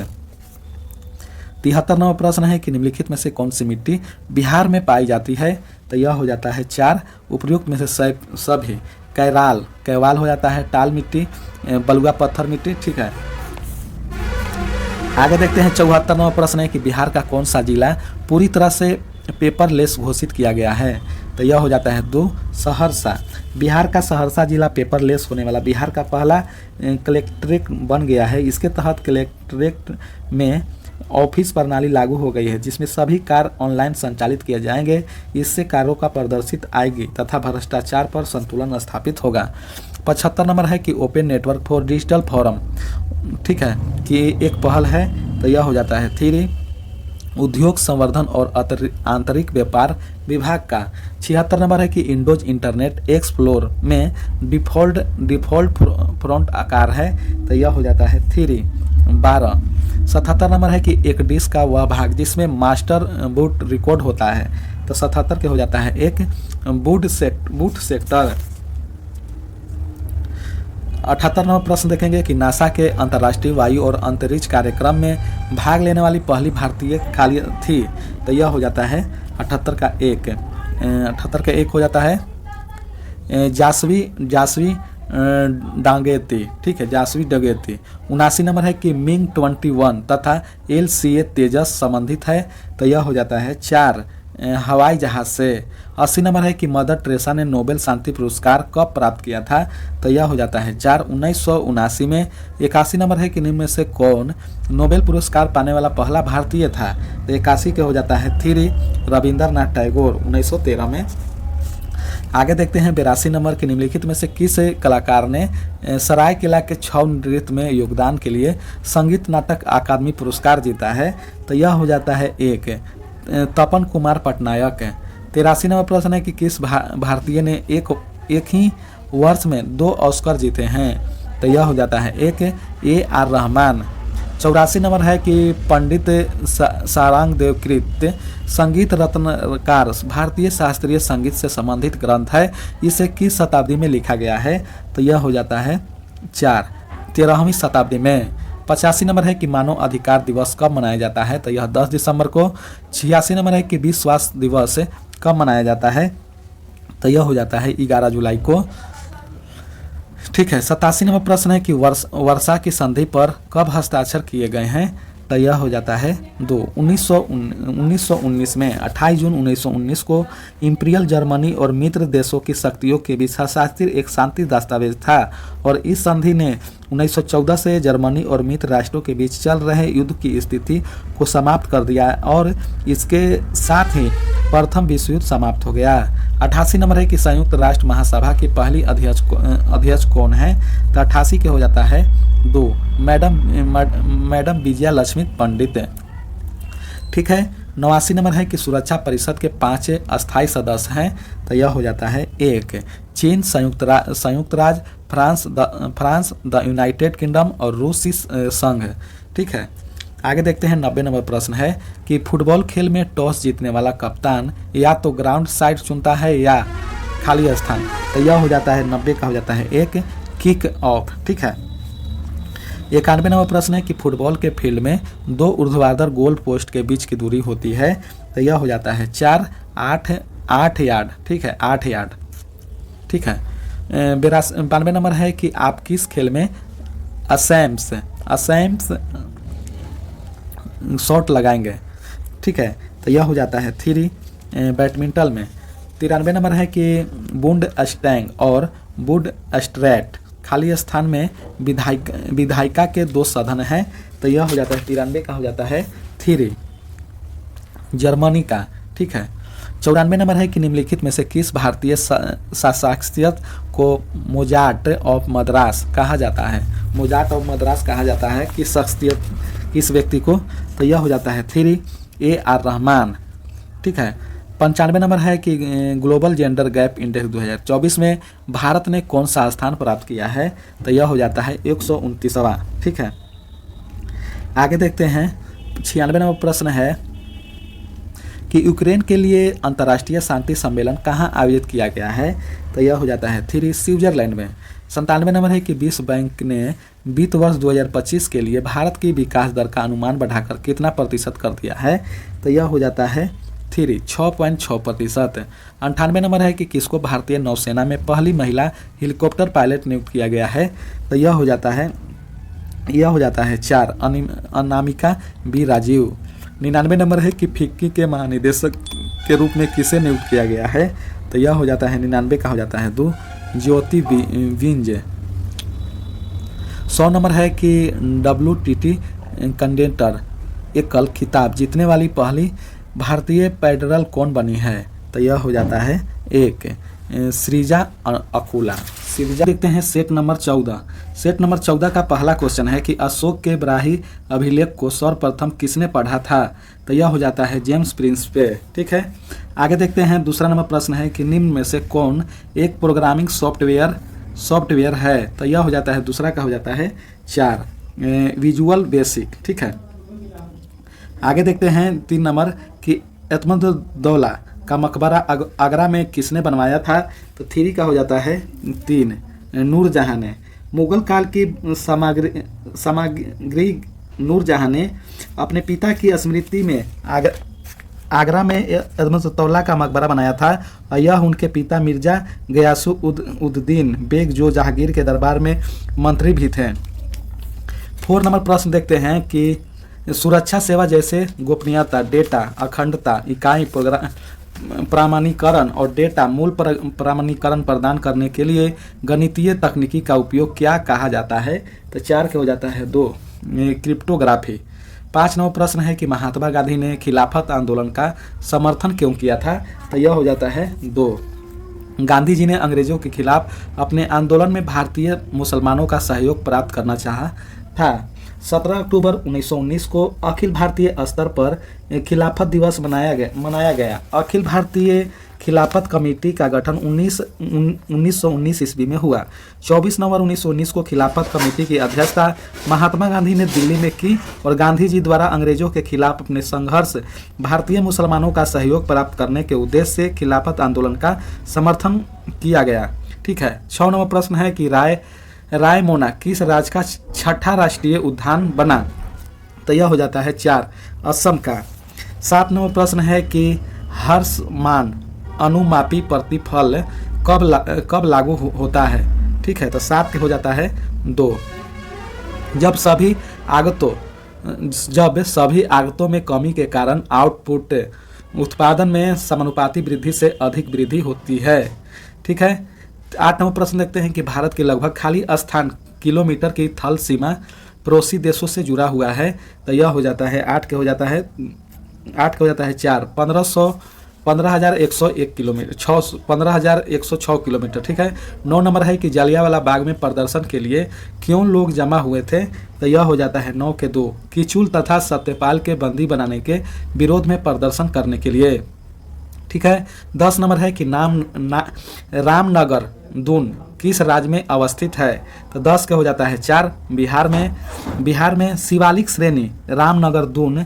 Speaker 1: 73 नंबर प्रश्न है कि निम्नलिखित में से कौन सी मिट्टी बिहार में पाई जाती है। तो यह हो जाता है 4 उपयुक्त में से सभी। कैवाल हो जाता है टाल मिट्टी, बलुआ पत्थर मिट्टी। ठीक है, आगे देखते हैं 74 नंबर प्रश्न है कि बिहार का कौन सा जिला पूरी तरह से पेपरलेस घोषित किया गया है। तो यह हो जाता है 2 सहरसा। बिहार का सहरसा जिला पेपरलेस होने वाला बिहार का पहला कलेक्ट्रेट बन गया है। इसके तहत कलेक्ट्रेट में ऑफिस प्रणाली लागू हो गई है जिसमें सभी कार्य ऑनलाइन संचालित किए जाएंगे। इससे कार्यों का प्रदर्शित आएगी तथा भ्रष्टाचार पर संतुलन स्थापित होगा। 75 नंबर है कि open network for digital forum, ठीक है, कि एक पहल है। तो यह हो जाता है 3 उद्योग संवर्धन और आंतरिक व्यापार विभाग का। 76 नंबर है कि इंडोज इंटरनेट एक्सप्लोर में डिफॉल्ट फ्रंट आकार है। तो यह हो जाता है 3। 12। 77 नंबर है कि एक डिस्क का वह भाग जिसमें मास्टर बूट रिकॉर्ड होता है। तो 77 के हो जाता है 1 बूट सेक्टर। 78 नंबर प्रश्न देखेंगे कि नासा के अंतर्राष्ट्रीय वायु और अंतरिक्ष कार्यक्रम में भाग लेने वाली पहली भारतीय खाली थी। तो यह हो जाता है 78 का 1। 78 का 1 हो जाता है जासवी डांगेती। ठीक है, जासवी डगेती। 79 नंबर है कि मिंग 21 तथा LCA तेजस संबंधित है। तो यह हो जाता है 4 हवाई जहाज से। 80 नंबर है कि मदर टेरेसा ने नोबेल शांति पुरस्कार कब प्राप्त किया था। तो यह हो जाता है 4 1979 में। 81 नंबर है कि निम्न में से कौन नोबेल पुरस्कार पाने वाला पहला भारतीय था। तो 81 के हो जाता है 3 रविंद्रनाथ टैगोर 1913 में। आगे देखते हैं 82 नंबर के निम्नलिखित में से किस कलाकार ने सरायकेला के छऊ नृत्य में योगदान के लिए संगीत नाटक अकादमी पुरस्कार जीता है। तो यह हो जाता है 1 तपन कुमार पटनायक। 83 नंबर प्रश्न है कि किस भारतीय ने एक ही वर्ष में 2 ऑस्कर जीते हैं। तो यह हो जाता है 1 AR रहमान। 84 नंबर है कि पंडित सारंग देवकृत संगीत रत्नकार भारतीय शास्त्रीय संगीत से संबंधित ग्रंथ है। इसे किस शताब्दी में लिखा गया है। तो यह हो जाता है 4 13वीं शताब्दी में। 85 नंबर है कि मानव अधिकार दिवस कब मनाया जाता है। तो यह 10 दिसंबर को। 86 नंबर है कि विश्व स्वास्थ्य दिवस कब मनाया जाता है। तो यह हो जाता है 11 जुलाई को। ठीक है, 87 नंबर प्रश्न है कि वर्षा की संधि पर कब हस्ताक्षर किए गए हैं। तो यह हो जाता है 2 1919 में। 28 जून 1919 को इंपीरियल जर्मनी और मित्र देशों की शक्तियों के बीच हस्ताक्षर एक शांति दस्तावेज था और इस संधि ने 1914 से जर्मनी और मित्र राष्ट्रों के बीच चल रहे युद्ध की स्थिति को समाप्त कर दिया और इसके साथ ही प्रथम विश्व युद्ध समाप्त हो गया। 88 नंबर है कि संयुक्त राष्ट्र महासभा की पहली अध्यक्ष कौन है। तो 88 के हो जाता है 2 मैडम विजया लक्ष्मी पंडित। ठीक है, 89 नंबर है कि सुरक्षा परिषद के 5 अस्थायी सदस्य हैं। तो यह हो जाता है 1 चीन, संयुक्त राज्य, फ्रांस, द यूनाइटेड किंगडम और रूसी संघ। ठीक है, आगे देखते हैं 90 नंबर प्रश्न है कि फुटबॉल खेल में टॉस जीतने वाला कप्तान या तो ग्राउंड साइड चुनता है या खाली स्थान। तो यह हो जाता है 90 का हो जाता है 1 किक ऑफ। ठीक है, 91 नंबर प्रश्न है कि फुटबॉल के फील्ड में 2 ऊर्ध्वाधर गोल पोस्ट के बीच की दूरी होती है। तो यह हो जाता है 8 यार्ड। ठीक है, 8 यार्ड। ठीक है, 92 नंबर है कि आप किस खेल में असैम्स शॉट लगाएंगे, ठीक है, तो यह हो जाता है 3 बैडमिंटन में। 93 नंबर है कि बुंड स्टैंग और बुड स्ट्रैट खाली स्थान में विधायिका के 2 साधन हैं, तो यह हो जाता है 93 का हो जाता है 3 जर्मनी का, ठीक है। 94 नंबर है कि निम्नलिखित में से किस भारतीय शख्सियत को मोजार्ट ऑफ मद्रास कहा जाता है, मोजार्ट ऑफ मद्रास कहा जाता है किस शख्सियत, किस व्यक्ति को, तो यह हो जाता है 3 AR रहमान, ठीक है। 95 नंबर है कि ग्लोबल जेंडर गैप इंडेक्स 2024 में भारत ने कौन सा स्थान प्राप्त किया है, तो यह हो जाता है 129वां, ठीक है। आगे देखते हैं 96 नंबर प्रश्न है कि यूक्रेन के लिए अंतर्राष्ट्रीय शांति सम्मेलन कहाँ आयोजित किया गया है, तो यह हो जाता है 3 स्विट्जरलैंड में। 97 नंबर है कि विश्व बैंक ने वित्त वर्ष 2025 के लिए भारत की विकास दर का अनुमान बढ़ाकर कितना प्रतिशत कर दिया है, तो यह हो जाता है 6.6%। 98 नंबर है कि किसको भारतीय नौसेना में पहली महिला हेलीकॉप्टर पायलट नियुक्त किया गया है, तो यह हो जाता है 4 अनामिका बी राजीव। 99 नंबर है कि फिक्की के महानिदेशक के रूप में किसे नियुक्त किया गया है, तो यह हो जाता है 99 का हो जाता है 2 ज्योति विंज। 100 नंबर है कि WTT कंटेंटर एकल खिताब जीतने वाली पहली भारतीय पैडलर कौन बनी है, तो यह हो जाता है 1 श्रीजा अकुला। देखते हैं सेट नंबर 14। सेट नंबर 14 का पहला क्वेश्चन है कि अशोक के ब्राही अभिलेख को सर्वप्रथम किसने पढ़ा था, तो यह हो जाता है जेम्स प्रिंसपे, ठीक है। आगे देखते हैं दूसरा नंबर प्रश्न है कि निम्न में से कौन एक प्रोग्रामिंग सॉफ्टवेयर है, तो यह हो जाता है दूसरा का हो जाता है 4 विजुअल बेसिक, ठीक है। आगे देखते हैं 3 नंबर कि एतमदुद्दौला का मकबरा आगरा में किसने बनवाया था, तो 3 का हो जाता है 3 नूरजहां ने। मुगल काल की सामग्री नूरजहां ने अपने पिता की स्मृति में आगरा में एतमदुद्दौला का मकबरा बनाया था और यह उनके पिता मिर्जा गयासुद्दीन बेग जो जहांगीर के दरबार में मंत्री भी थे। 4 नंबर प्रश्न देखते हैं कि सुरक्षा सेवा जैसे गोपनीयता, डेटा अखंडता, इकाई प्रमाणीकरण और डेटा मूल प्रमाणीकरण प्रदान करने के लिए गणितीय तकनीकी का उपयोग क्या कहा जाता है, तो 4 के हो जाता है 2 क्रिप्टोग्राफी। 5 नंबर प्रश्न है कि महात्मा गांधी ने खिलाफत आंदोलन का समर्थन क्यों किया था, तो यह हो जाता है 2 गांधी जी ने अंग्रेजों के खिलाफ अपने आंदोलन में भारतीय मुसलमानों का सहयोग प्राप्त करना चाहा था। 17 अक्टूबर 1919 को अखिल भारतीय स्तर पर खिलाफत दिवस मनाया गया। अखिल भारतीय खिलाफत कमेटी का गठन 1919 ईस्वी में हुआ। 24 नवंबर 1919 को खिलाफत कमेटी की अध्यक्षता महात्मा गांधी ने दिल्ली में की और गांधी जी द्वारा अंग्रेजों के खिलाफ अपने संघर्ष भारतीय मुसलमानों का सहयोग प्राप्त करने के उद्देश्य से खिलाफत आंदोलन का समर्थन किया गया, ठीक है। 6 नंबर प्रश्न है कि रायमोना किस राज्य का 6ठा राष्ट्रीय उद्यान बना, तो यह हो जाता है 4 असम का। 7 नंबर प्रश्न है कि हर्षमान अनुमापी प्रतिफल कब लागू होता है, ठीक है, तो 7 के हो जाता है 2 जब सभी आगतों में कमी के कारण आउटपुट उत्पादन में समानुपाती वृद्धि से अधिक वृद्धि होती है, ठीक है। 8 नंबर प्रश्न देखते हैं कि भारत के लगभग खाली स्थान किलोमीटर की थल सीमा पड़ोसी देशों से जुड़ा हुआ है, तो यह हो जाता है 8 के हो जाता है 4 15,101 किलोमीटर 15,106 किलोमीटर, ठीक है। 9 नंबर है कि जालियांवाला बाग में प्रदर्शन के लिए क्यों लोग जमा हुए थे, तो यह हो जाता है 9 के 2 किचुल तथा सत्यपाल के बंदी बनाने के विरोध में प्रदर्शन करने के लिए, ठीक है। 10 नंबर है कि रामनगर दून किस राज्य में अवस्थित है, तो 10 का हो जाता है 4 बिहार में शिवालिक श्रेणी रामनगर दून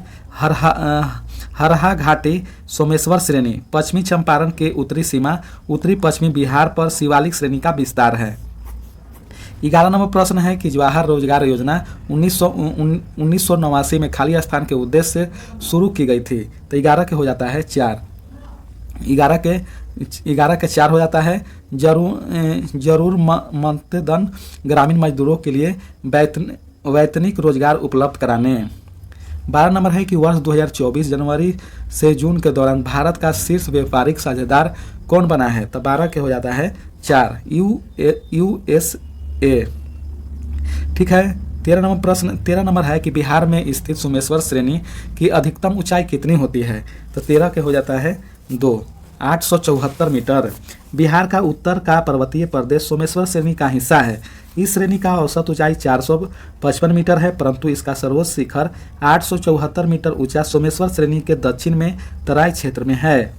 Speaker 1: हरहा घाटी सोमेश्वर श्रेणी पश्चिमी चंपारण के उत्तरी सीमा उत्तरी पश्चिमी बिहार पर शिवालिक श्रेणी का विस्तार है। 11 नंबर प्रश्न है कि जवाहर रोजगार योजना 1989 में खाली स्थान के उद्देश्य से शुरू की गई थी, तो 11 के हो जाता है 4 11 के 11 के 4 हो जाता है जरूरतमंद ग्रामीण मजदूरों के लिए वैतनिक रोजगार उपलब्ध कराने। 12 नंबर है कि वर्ष 2024 जनवरी से जून के दौरान भारत का शीर्ष व्यापारिक साझेदार कौन बना है? तो 12 के हो जाता है 4 USA। ठीक है। 13 नंबर है कि बिहार में स्थित सोमेश्वर श्रेणी की अधिकतम ऊंचाई कितनी होती है? तो 13 के हो जाता है 2 874 मीटर। बिहार का उत्तर का पर्वतीय प्रदेश सोमेश्वर श्रेणी का हिस्सा है। इस श्रेणी का औसत ऊंचाई 455 मीटर है, परंतु इसका सर्वोच्च शिखर 874 मीटर ऊंचा सोमेश्वर श्रेणी के दक्षिण में तराई क्षेत्र में है।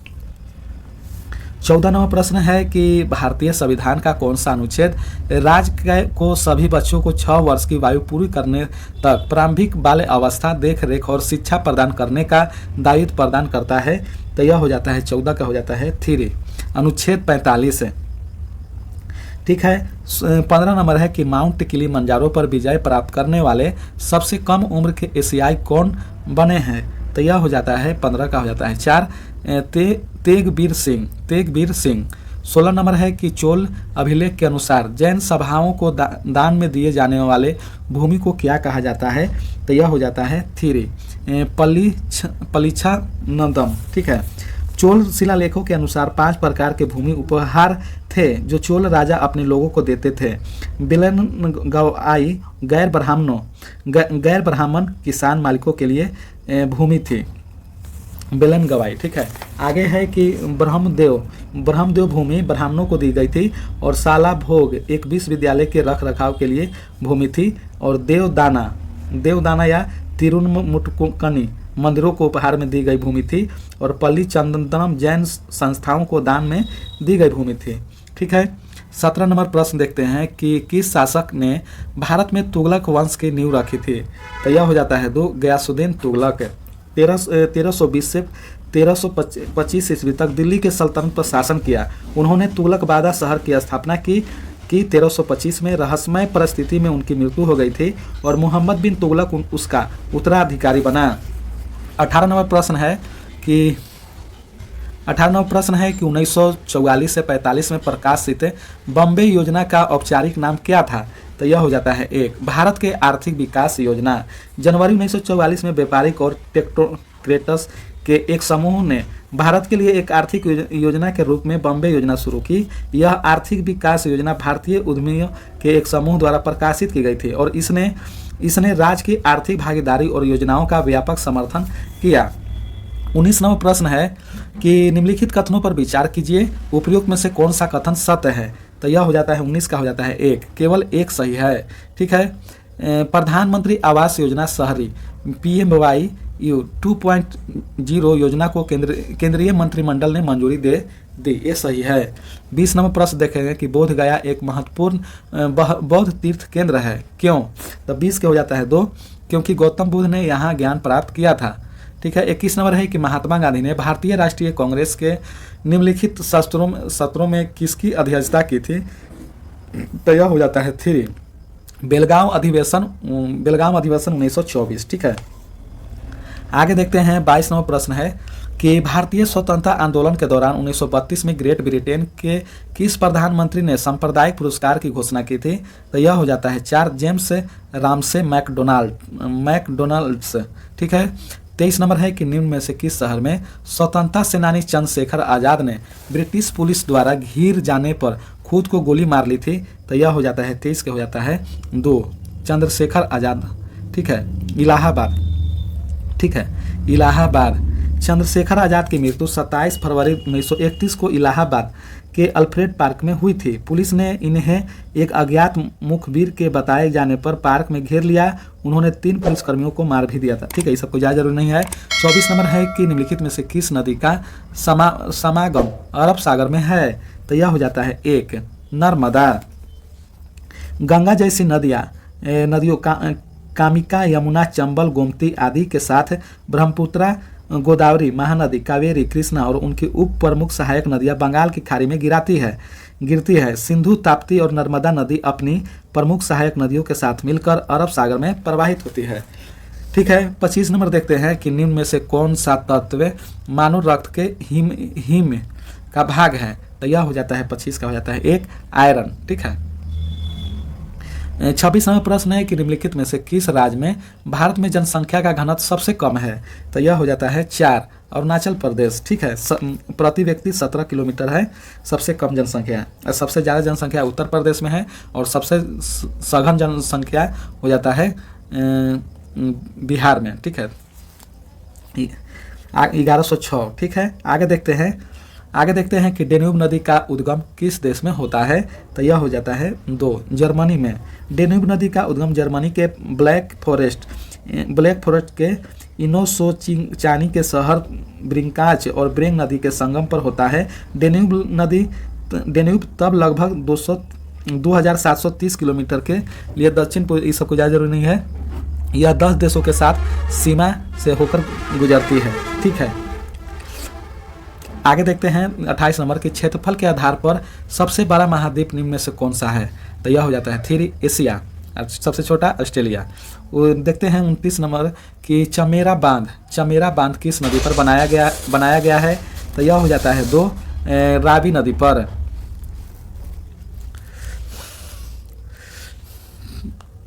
Speaker 1: 14 नंबर प्रश्न है कि भारतीय संविधान का कौन सा अनुच्छेद राज्य को सभी बच्चों को 6 वर्ष की आयु पूरी करने तक प्रारंभिक बाल्य अवस्था, देख रेख और शिक्षा प्रदान करने का दायित्व प्रदान करता है? तो यह हो जाता है 14 का हो जाता है 3 अनुच्छेद 45। ठीक है। 15 नंबर है कि माउंट किलिमंजारो पर विजय प्राप्त करने वाले सबसे कम उम्र के एशियाई कौन बने हैं? तो यह हो जाता है 15 का हो जाता है 4 तेगबीर सिंह। 16 नंबर है कि चोल अभिलेख के अनुसार जैन सभाओं को दान में दिए जाने वाले भूमि को क्या कहा जाता है? तो यह हो जाता है 3 पलिछा नंदम। ठीक है। चोल शिलालेखों के अनुसार 5 प्रकार के भूमि उपहार थे जो चोल राजा अपने लोगों को देते थे। बिलन गवाई गैर ब्राह्मण किसान मालिकों के लिए भूमि थी, बेलन गवाई। ठीक है। आगे है कि ब्रह्मदेव भूमि ब्राह्मणों को दी गई थी और शाला भोग एक विश्वविद्यालय के रख रखाव के लिए भूमि थी, और देवदाना या तिरुनमुटकनी मंदिरों को उपहार में दी गई भूमि थी, और पल्ली चंदनम जैन संस्थाओं को दान में दी गई भूमि थी। ठीक है। 17 नंबर प्रश्न देखते हैं कि किस शासक ने भारत में तुगलक वंश की नींव रखी थी? तो यह हो जाता है 2 गयासुद्दीन तुगलक। 1320 से 1325 ईस्वी तक दिल्ली के सल्तनत पर शासन किया। उन्होंने तुगलकबादा शहर की स्थापना की 1325 में रहस्यमय परिस्थिति में उनकी मृत्यु हो गई थी और मोहम्मद बिन तुगलक उसका उत्तराधिकारी बना। 18 नंबर प्रश्न है कि 1944 से 45 में प्रकाशित बॉम्बे योजना का औपचारिक नाम क्या था? तो यह हो जाता है 1 भारत के आर्थिक विकास योजना। जनवरी 1944 में व्यापारिक और टेक्नोक्रेट्स के एक समूह ने भारत के लिए एक आर्थिक योजना के रूप में बॉम्बे योजना शुरू की। यह आर्थिक विकास योजना भारतीय उद्यमियों के एक समूह द्वारा प्रकाशित की गई थी और इसने राज्य की आर्थिक भागीदारी और योजनाओं का व्यापक समर्थन किया। 19 नंबर प्रश्न है कि निम्नलिखित कथनों पर विचार कीजिए, उपयुक्त में से कौन सा कथन सत्य है? तो यह हो जाता है 19 का हो जाता है 1 केवल 1 सही है। ठीक है। प्रधानमंत्री आवास योजना शहरी PMYU 2.0 योजना को केंद्रीय मंत्रिमंडल ने मंजूरी दे दी, ये सही है। 20 नंबर प्रश्न देखेंगे कि बोध गया एक महत्वपूर्ण बौद्ध तीर्थ केंद्र है, क्यों? तो 20 के हो जाता है 2 क्योंकि गौतम बुद्ध ने यहाँ ज्ञान प्राप्त किया था। ठीक है। 21 नंबर है कि महात्मा गांधी ने भारतीय राष्ट्रीय कांग्रेस के निम्नलिखित सत्रों में किसकी अध्यक्षता की थी? तो यह हो जाता है 3 बेलगांव अधिवेशन 1924। ठीक है। आगे देखते हैं 22 नंबर प्रश्न है कि भारतीय स्वतंत्रता आंदोलन के दौरान 1932 में ग्रेट ब्रिटेन के किस प्रधानमंत्री ने सांप्रदायिक पुरस्कार की घोषणा की थी? तो यह हो जाता है 4 जेम्स रामसे मैकडोनाल्ड्स। ठीक है। 23 नंबर है कि निम्न में से किस शहर में स्वतंत्रता सेनानी चंद्रशेखर आजाद ने ब्रिटिश पुलिस द्वारा घिर जाने पर खुद को गोली मार ली थी? तो यह हो जाता है 23 के हो जाता है 2 चंद्रशेखर आजाद। ठीक है। इलाहाबाद। ठीक है। इलाहाबाद। चंद्रशेखर आजाद की मृत्यु 27 फरवरी 1931 को इलाहाबाद के अल्फ्रेड पार्क में हुई थी। पुलिस ने इन्हें एक अज्ञात मुखबिर के बताए जाने पर पार्क में घेर लिया। उन्होंने 3 पुलिसकर्मियों को मार भी दिया था। ठीक है। ये सबको ज़्यादा जरूरी नहीं है। 24 नंबर है कि निम्नलिखित में से किस नदी का समागम अरब सागर में है? तो यह हो जाता है 1 नर्मदा। गंगा जैसी नदियों कामिका, यमुना, चंबल, गोमती आदि के साथ ब्रह्मपुत्रा, गोदावरी, महानदी, कावेरी, कृष्णा और उनकी उप प्रमुख सहायक नदियां बंगाल की खाड़ी में गिरती है। सिंधु, ताप्ती और नर्मदा नदी अपनी प्रमुख सहायक नदियों के साथ मिलकर अरब सागर में प्रवाहित होती है। ठीक है। 25 नंबर देखते हैं कि निम्न में से कौन सा तत्व मानव रक्त के का भाग है, तो यह हो जाता है 25 का हो जाता है 1 आयरन। ठीक है। 26वां प्रश्न है कि निम्नलिखित में से किस राज्य में भारत में जनसंख्या का घनत्व सबसे कम है, तो यह हो जाता है 4 अरुणाचल प्रदेश। ठीक है। प्रति व्यक्ति 17 किलोमीटर है सबसे कम जनसंख्या, सबसे ज़्यादा जनसंख्या उत्तर प्रदेश में है और सबसे सघन जनसंख्या हो जाता है बिहार में। ठीक है। 1106। ठीक है। आगे देखते हैं कि डेन्यूब नदी का उद्गम किस देश में होता है, तो यह हो जाता है 2 जर्मनी में। डेन्यूब नदी का उद्गम जर्मनी के ब्लैक फॉरेस्ट के इनोसोचानी के शहर ब्रिंकाच और ब्रेंग नदी के संगम पर होता है। डेन्यूब तब लगभग 2730 किलोमीटर के लिए दक्षिण पूर्व, ये सबको ज़्यादा जरूरी नहीं है, यह 10 देशों के साथ सीमा से होकर गुजरती है। ठीक है। आगे देखते हैं 28 नंबर के क्षेत्रफल के आधार पर सबसे बड़ा महाद्वीप निम्न में से कौन सा है, तो यह हो जाता है 3 एशिया, सबसे छोटा ऑस्ट्रेलिया। देखते हैं 29 नंबर की चमेरा बांध किस नदी पर बनाया गया है, तो यह हो जाता है 2 रावी नदी पर।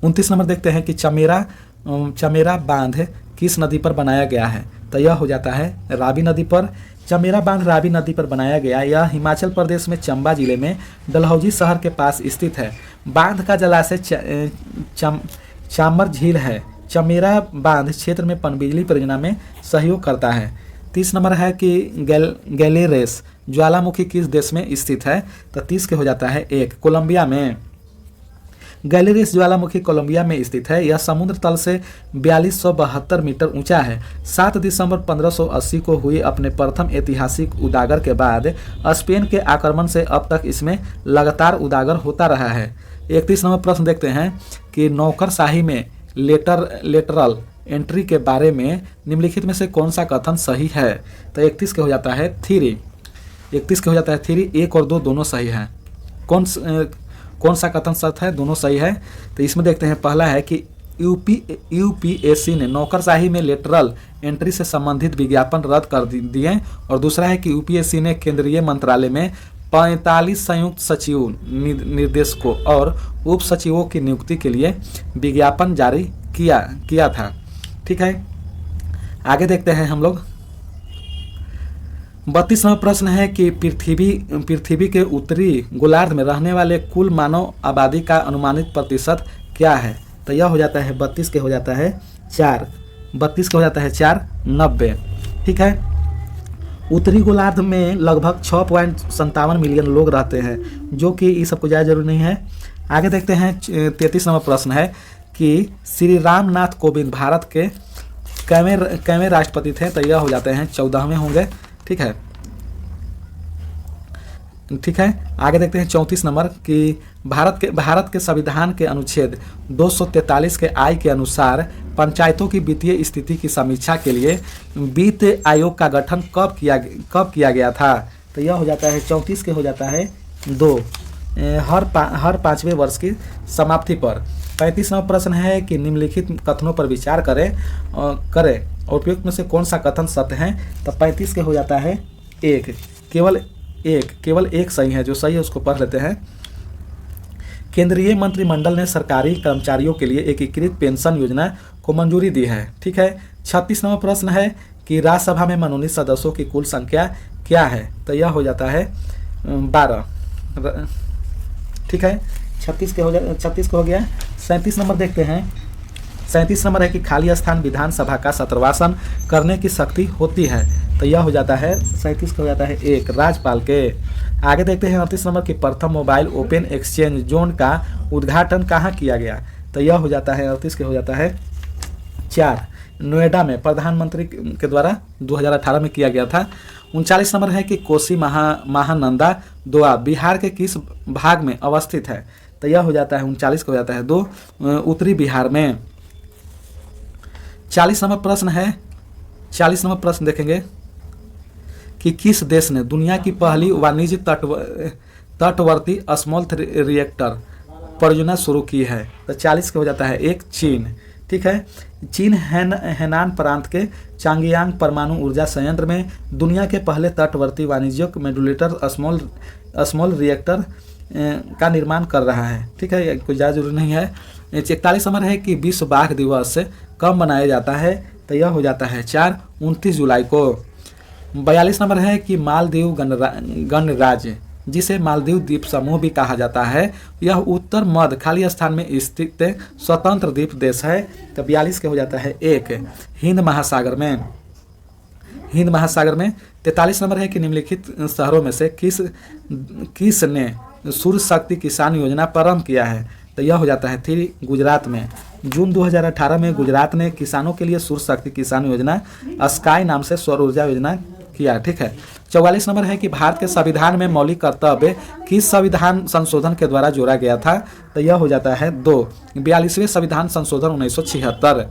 Speaker 1: 29 नंबर देखते हैं कि चमेरा बांध किस नदी पर बनाया गया है, तो यह हो जाता है रावी नदी पर। चमेरा बांध रावी नदी पर बनाया गया, यह हिमाचल प्रदेश में चंबा जिले में डलहौजी शहर के पास स्थित है। बांध का जलाशय चामर झील है। चमेरा बांध क्षेत्र में पनबिजली परियोजना में सहयोग करता है। 30 नंबर है कि गैलेरेस ज्वालामुखी किस देश में स्थित है, तो 30 के हो जाता है 1 कोलंबिया में। गैलेरिस ज्वालामुखी कोलंबिया में स्थित है। यह समुद्र तल से 4272 मीटर ऊंचा है। 7 दिसंबर 1580 को हुई अपने प्रथम ऐतिहासिक उजागर के बाद स्पेन के आक्रमण से अब तक इसमें लगातार उजागर होता रहा है। 31 नंबर प्रश्न देखते हैं कि नौकरशाही में लेटरल एंट्री के बारे में निम्नलिखित में से कौन सा कथन सही है, तो 31 के हो जाता है 3। 31 के हो जाता है 3, 1 और 2 दोनों सही हैं। कौन सा कथन सत्य है, दोनों सही है। तो इसमें देखते हैं, पहला है कि यूपीएससी ने नौकरशाही में लेटरल एंट्री से संबंधित विज्ञापन रद्द कर दिए, और दूसरा है कि यूपीएससी ने केंद्रीय मंत्रालय में 45 संयुक्त सचिव निर्देशकों और उप सचिवों की नियुक्ति के लिए विज्ञापन जारी किया था। ठीक है। आगे देखते हैं हम लोग 32वां प्रश्न है कि पृथ्वी के उत्तरी गोलार्ध में रहने वाले कुल मानव आबादी का अनुमानित प्रतिशत क्या है, तो यह हो जाता है 32 के हो जाता है 4। 32 के हो जाता है 4, 90। ठीक है। उत्तरी गोलार्ध में लगभग 6.57 मिलियन लोग रहते हैं, जो कि ये सबको ज़्यादा जरूरी नहीं है। आगे देखते हैं 33 नंबर प्रश्न है कि श्री रामनाथ कोविंद भारत के कैवें राष्ट्रपति थे, तो यह हो जाते हैं 14वें होंगे। ठीक है। आगे देखते हैं 34 नंबर कि भारत के संविधान के अनुच्छेद 243 के आई के अनुसार पंचायतों की वित्तीय स्थिति की समीक्षा के लिए वित्त आयोग का गठन कब किया गया था, तो यह हो जाता है 34 के हो जाता है 2 हर 5वें वर्ष की समाप्ति पर। 35 नंबर प्रश्न है कि निम्नलिखित कथनों पर विचार करें और उपयुक्त में से कौन सा कथन सत्य है, तो 35 के हो जाता है 1। केवल एक सही है, जो सही है उसको पढ़ लेते हैं। केंद्रीय मंत्रिमंडल ने सरकारी कर्मचारियों के लिए एकीकृत पेंशन योजना को मंजूरी दी है। ठीक है। 36 नंबर प्रश्न है कि राज्यसभा में मनोनीत सदस्यों की कुल संख्या क्या है, तो यह हो जाता है 12। ठीक है। 36 के हो गया। 37 नंबर देखते हैं। 37 नंबर है कि खाली स्थान विधानसभा का सत्रवासन करने की शक्ति होती है, तो यह हो जाता है 37 का हो जाता है 1 राज्यपाल के। आगे देखते हैं 38 नंबर की प्रथम मोबाइल ओपन एक्सचेंज जोन का उद्घाटन कहाँ किया गया, तो यह हो जाता है 38 के हो जाता है 4 नोएडा में प्रधानमंत्री के द्वारा 2018 में किया गया था। 39 नंबर है कि कोसी महानंदा दोआ बिहार के किस भाग में अवस्थित है, तो यह हो जाता है 39 का हो जाता है 2 उत्तरी बिहार में। 40 नंबर प्रश्न है। 40 नंबर प्रश्न देखेंगे कि किस देश ने दुनिया की पहली वाणिज्य तटवर्ती स्मॉल रिएक्टर परियोजना शुरू की है, तो 40 का हो जाता है 1 चीन। ठीक है। चीन हेनान प्रांत के चांगयांग परमाणु ऊर्जा संयंत्र में दुनिया के पहले तटवर्ती वाणिज्यिक मॉड्यूलर स्मॉल रिएक्टर का निर्माण कर रहा है। ठीक है, कोई ज़्यादा जरूरी नहीं है। 41 नंबर है कि विश्व बाघ दिवस कब मनाया जाता है, तो यह हो जाता है 29 जुलाई को। 42 नंबर है कि मालदीव गणराज्य, जिसे मालदीव द्वीप समूह भी कहा जाता है, यह उत्तर मध्य खाली स्थान में स्थित स्वतंत्र द्वीप देश है। तो 42 के हो जाता है 1 हिंद महासागर में। 43 नंबर है कि निम्नलिखित शहरों में से किस ने सूर्य शक्ति किसान योजना प्रारंभ किया है, तो यह हो जाता है 3 गुजरात में। जून 2018 में गुजरात ने किसानों के लिए सूर्य शक्ति किसान योजना स्काई नाम से सौर ऊर्जा योजना किया। ठीक है। 44 नंबर है कि भारत के संविधान में मौलिक कर्तव्य किस संविधान संशोधन के द्वारा जोड़ा गया था, तो यह हो जाता है 42वें संविधान संशोधन 1976।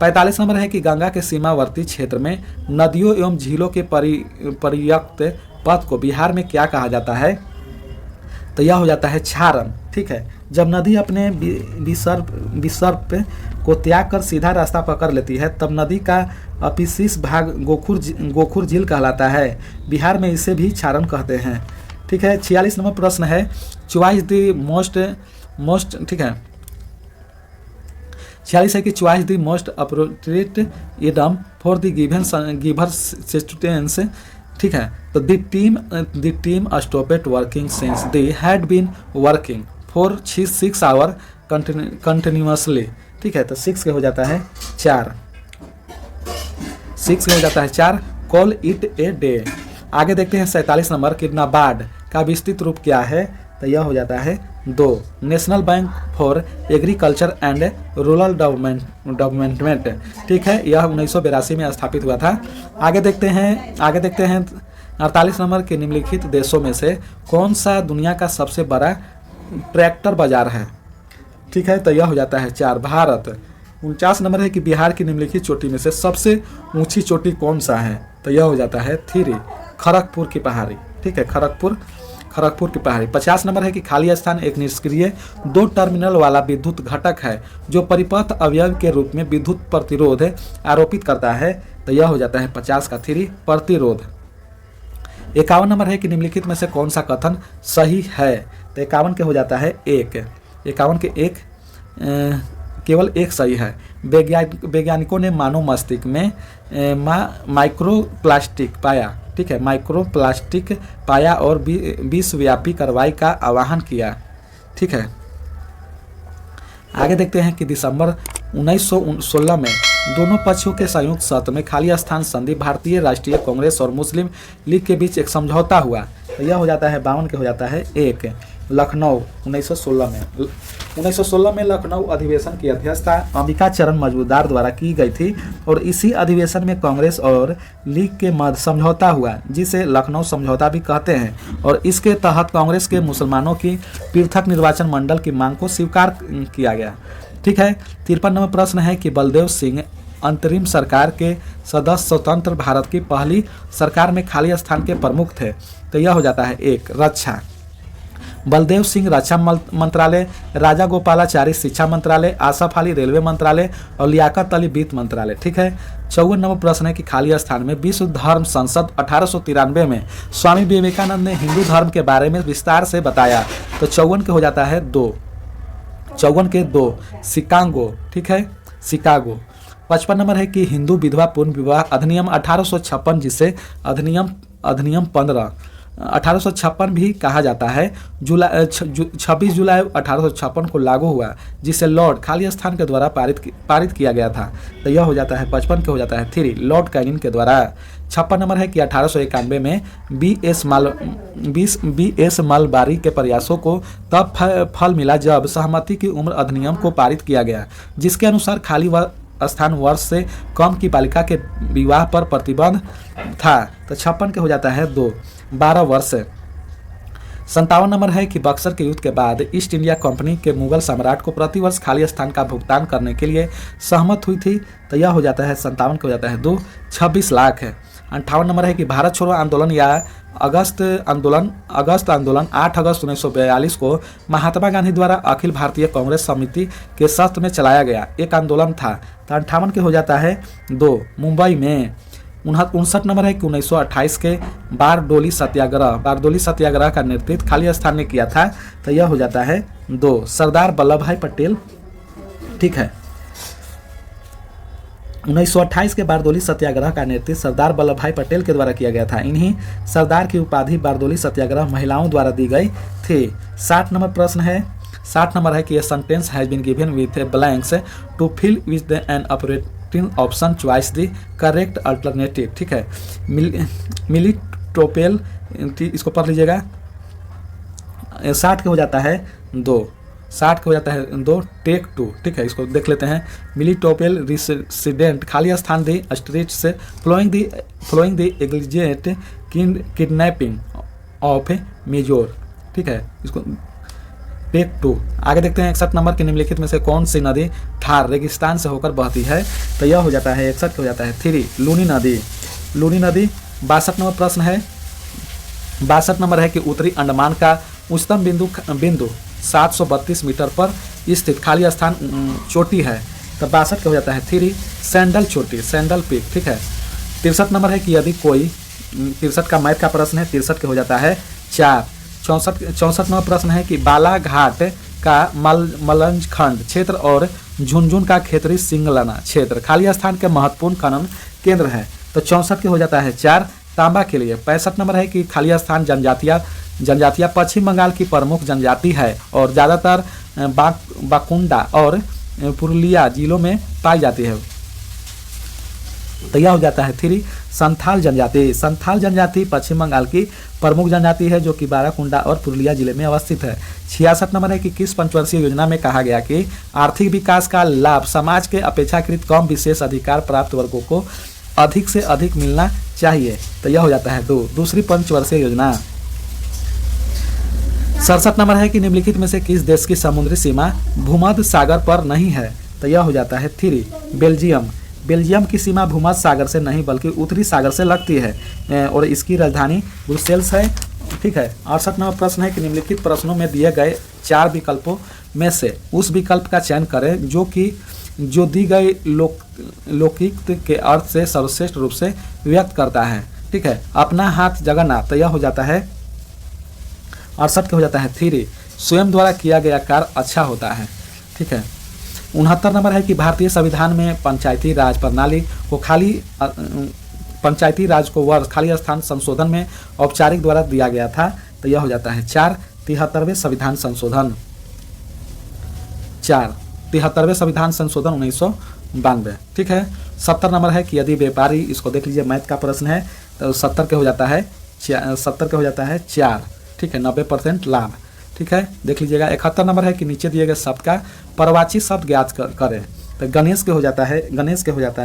Speaker 1: 45 नंबर है कि गंगा के सीमावर्ती क्षेत्र में नदियों एवं झीलों के पर्याप्त पथ को बिहार में क्या कहा जाता है, तो यह हो जाता है क्षारण। ठीक है। जब नदी अपने विसर्प को त्याग कर सीधा रास्ता पकड़ लेती है, तब नदी का अपशिष्ट भाग गोखुर झील कहलाता है। बिहार में इसे भी क्षारण कहते हैं। ठीक है। 46 नंबर प्रश्न है चॉइस द मोस्ट ठीक है 46 है कि choice the most appropriate idiom for the given sentence. ठीक है। तो the team stopped working since they had been working for 6 hour continuously. ठीक है। तो 6 के हो जाता है 4। 6 के हो जाता है 4 कॉल इट ए डे। आगे देखते हैं 47 नंबर कि नाबार्ड का विस्तृत रूप क्या है, तो यह हो जाता है 2 national bank for agriculture and rural development. ठीक है। यह 1982 में स्थापित हुआ था। आगे देखते हैं 48 नंबर के निम्नलिखित देशों में से कौन सा दुनिया का सबसे बड़ा ट्रैक्टर बाजार है। ठीक है। तो यह हो जाता है 4 भारत। 49 नंबर है कि बिहार की निम्नलिखित चोटी में से सबसे ऊंची चोटी कौन सा है, तो यह हो जाता है 3 खड़गपुर की पहाड़ी। ठीक है। खड़गपुर की पहाड़ी। 50 नंबर है कि खाली स्थान एक निष्क्रिय 2 टर्मिनल वाला विद्युत घटक है जो परिपथ अवयव के रूप में विद्युत प्रतिरोध आरोपित करता है, तो यह हो जाता है 50 का 3 प्रतिरोध। 51 नंबर है कि निम्नलिखित में से कौन सा कथन सही है, तो 51 के हो जाता है 1। 51 के 1 केवल 1 सही है। वैज्ञानिकों ने मानव मस्तिष्क में माइक्रोप्लास्टिक पाया। ठीक है। माइक्रोप्लास्टिक पाया और विश्वव्यापी कार्रवाई का आह्वान किया। ठीक है। आगे देखते हैं कि दिसंबर 1916 में दोनों पक्षों के संयुक्त सत्र में खाली स्थान संधि भारतीय राष्ट्रीय कांग्रेस और मुस्लिम लीग के बीच एक समझौता हुआ, तो यह हो जाता है 52 के हो जाता है 1 लखनऊ 1916 में लखनऊ अधिवेशन की अध्यक्षता अंबिका चरण मजूमदार द्वारा की गई थी और इसी अधिवेशन में कांग्रेस और लीग के मध्य समझौता हुआ, जिसे लखनऊ समझौता भी कहते हैं, और इसके तहत कांग्रेस के मुसलमानों की पृथक निर्वाचन मंडल की मांग को स्वीकार किया गया। ठीक है। 53 नंबर प्रश्न है कि बलदेव सिंह अंतरिम सरकार के सदस्य स्वतंत्र भारत की पहली सरकार में खाली स्थान के प्रमुख थे, तो यह हो जाता है 1 रक्षा। बलदेव सिंह रक्षा मंत्रालय, राजा गोपालाचारी शिक्षा मंत्रालय, आसफ अली रेलवे मंत्रालय और लियाकत अली वित्त मंत्रालय। ठीक है। 54 नंबर प्रश्न है कि खाली स्थान में विश्व धर्म संसद 1893 में स्वामी विवेकानंद ने हिंदू धर्म के बारे में विस्तार से बताया, तो 54 के हो जाता है 2। 54 के 2 शिकागो। ठीक है। शिकागो। 55 नंबर है कि हिंदू विधवा पूर्ण विवाह अधिनियम 1856, जिसे अधिनियम 15 1856 भी कहा जाता है, 26 जुलाई 1856 को लागू हुआ, जिसे लॉर्ड खाली स्थान के द्वारा पारित किया गया था, तो यह हो जाता है 55 के हो जाता है 3 लॉर्ड कैनिंग के द्वारा। 56 नंबर है कि 1891 में बी.एस. मलबारी के प्रयासों को तब फल मिला जब सहमति की उम्र अधिनियम को पारित किया गया, जिसके अनुसार खाली स्थान वर्ष से कम की बालिका के विवाह पर प्रतिबंध था, तो 56 के हो जाता है 2 12 वर्ष। 57 नंबर है कि बक्सर के युद्ध के बाद ईस्ट इंडिया कंपनी के मुगल सम्राट को प्रतिवर्ष खाली स्थान का भुगतान करने के लिए सहमत हुई थी, तो यह हो जाता है 57 के हो जाता है 2 26 लाख है। 58 नंबर है कि भारत छोड़ो आंदोलन या अगस्त आंदोलन 8 अगस्त 1942 को महात्मा गांधी द्वारा अखिल भारतीय कांग्रेस समिति के सख्त में चलाया गया एक आंदोलन था। तो 58 के हो जाता है 2 मुंबई में। 59 नंबर है कि 1928 के बारडोली सत्याग्रह का नेतृत्व खाली स्थान ने किया था। तो यह हो जाता है 2 सरदार वल्लभ भाई पटेल। ठीक है, 1928 के बारडोली सत्याग्रह का नेतृत्व सरदार वल्लभ भाई पटेल के द्वारा किया गया था। इन्हीं सरदार की उपाधि बारडोली सत्याग्रह महिलाओं द्वारा दी गई थी। 60 नंबर प्रश्न है 60 नंबर है कि ये sentence has been given with a blanks to fill with an operating option choice the correct alternative. ठीक है, मिलिटोपेल, इसको पढ़ लीजिएगा। 60 के हो जाता है 2 टेक 2। ठीक है, इसको देख लेते हैं। मिलिटोपेल रेसिडेंट खाली स्थान दी स्ट्रीट से following the alleged kidnapping of major. ठीक है, इसको टेक 2। आगे देखते हैं 61 नंबर के निम्नलिखित में से कौन सी नदी थार रेगिस्तान से होकर बहती है। तो यह हो जाता है 61 हो जाता है 3 लूनी नदी। 62 नंबर प्रश्न है 62 नंबर है कि उत्तरी अंडमान का उच्चतम बिंदु 732 मीटर पर स्थित खाली स्थान चोटी है। तो 62 का हो जाता है 3 सैंडल पीक। ठीक है, 63 नंबर है कि यदि कोई 63 का मैथ का प्रश्न है। 63 के हो जाता है 4। 64 नंबर प्रश्न है कि बालाघाट का मलंज खंड क्षेत्र और झुनझुन का खेतरी सिंगलना क्षेत्र खाली स्थान के महत्वपूर्ण खनन केंद्र है। तो 64 के हो जाता है 4 तांबा के लिए। 65 नंबर है कि खाली स्थान जनजातियां पश्चिम बंगाल की प्रमुख जनजाति है और ज़्यादातर बाकुंडा और पुरुलिया जिलों में पाई जाती है। तो यह हो जाता है 3 संथाल जनजाति पश्चिम बंगाल की प्रमुख जनजाति है जो कि बाराकुंडा और पुरुलिया जिले में अवस्थित है। 66 नंबर है कि किस पंचवर्षीय योजना में कहा गया कि आर्थिक विकास का लाभ समाज के अपेक्षाकृत कम विशेष अधिकार प्राप्त वर्गों को अधिक से अधिक मिलना चाहिए। तो यह हो जाता है 2 दूसरी पंचवर्षीय योजना। 67 नंबर है कि निम्नलिखित में से किस देश की समुद्री सीमा भूमध्य सागर पर नहीं है। तो यह हो जाता है 3 बेल्जियम की सीमा भूमध्य सागर से नहीं बल्कि उत्तरी सागर से लगती है और इसकी राजधानी ब्रुसेल्स है। ठीक है, 68 नंबर प्रश्न है कि निम्नलिखित प्रश्नों में दिए गए 4 विकल्पों में से उस विकल्प का चयन करें जो दी गई लौकिक के अर्थ से सर्वश्रेष्ठ रूप से व्यक्त करता है। ठीक है, अपना हाथ जगन्नाथ। तो यह हो जाता है 68 के हो जाता है 3 स्वयं द्वारा किया गया कार्य अच्छा होता है। ठीक है, 69 नंबर है कि भारतीय संविधान में पंचायती राज प्रणाली को खाली स्थान संशोधन में औपचारिक द्वारा दिया गया था। तो यह हो जाता है 4 73वें संविधान संशोधन 1992। ठीक है, 70 नंबर है कि यदि व्यापारी, इसको देख लीजिए मैथ का प्रश्न है। तो 70 के हो जाता है 4। ठीक है, 90% लाभ। ठीक है, देख लीजिएगा। 71 नंबर है कि नीचे दिए गए शब्द का परवाची शब्द ज्ञात करें। तो गणेश के हो जाता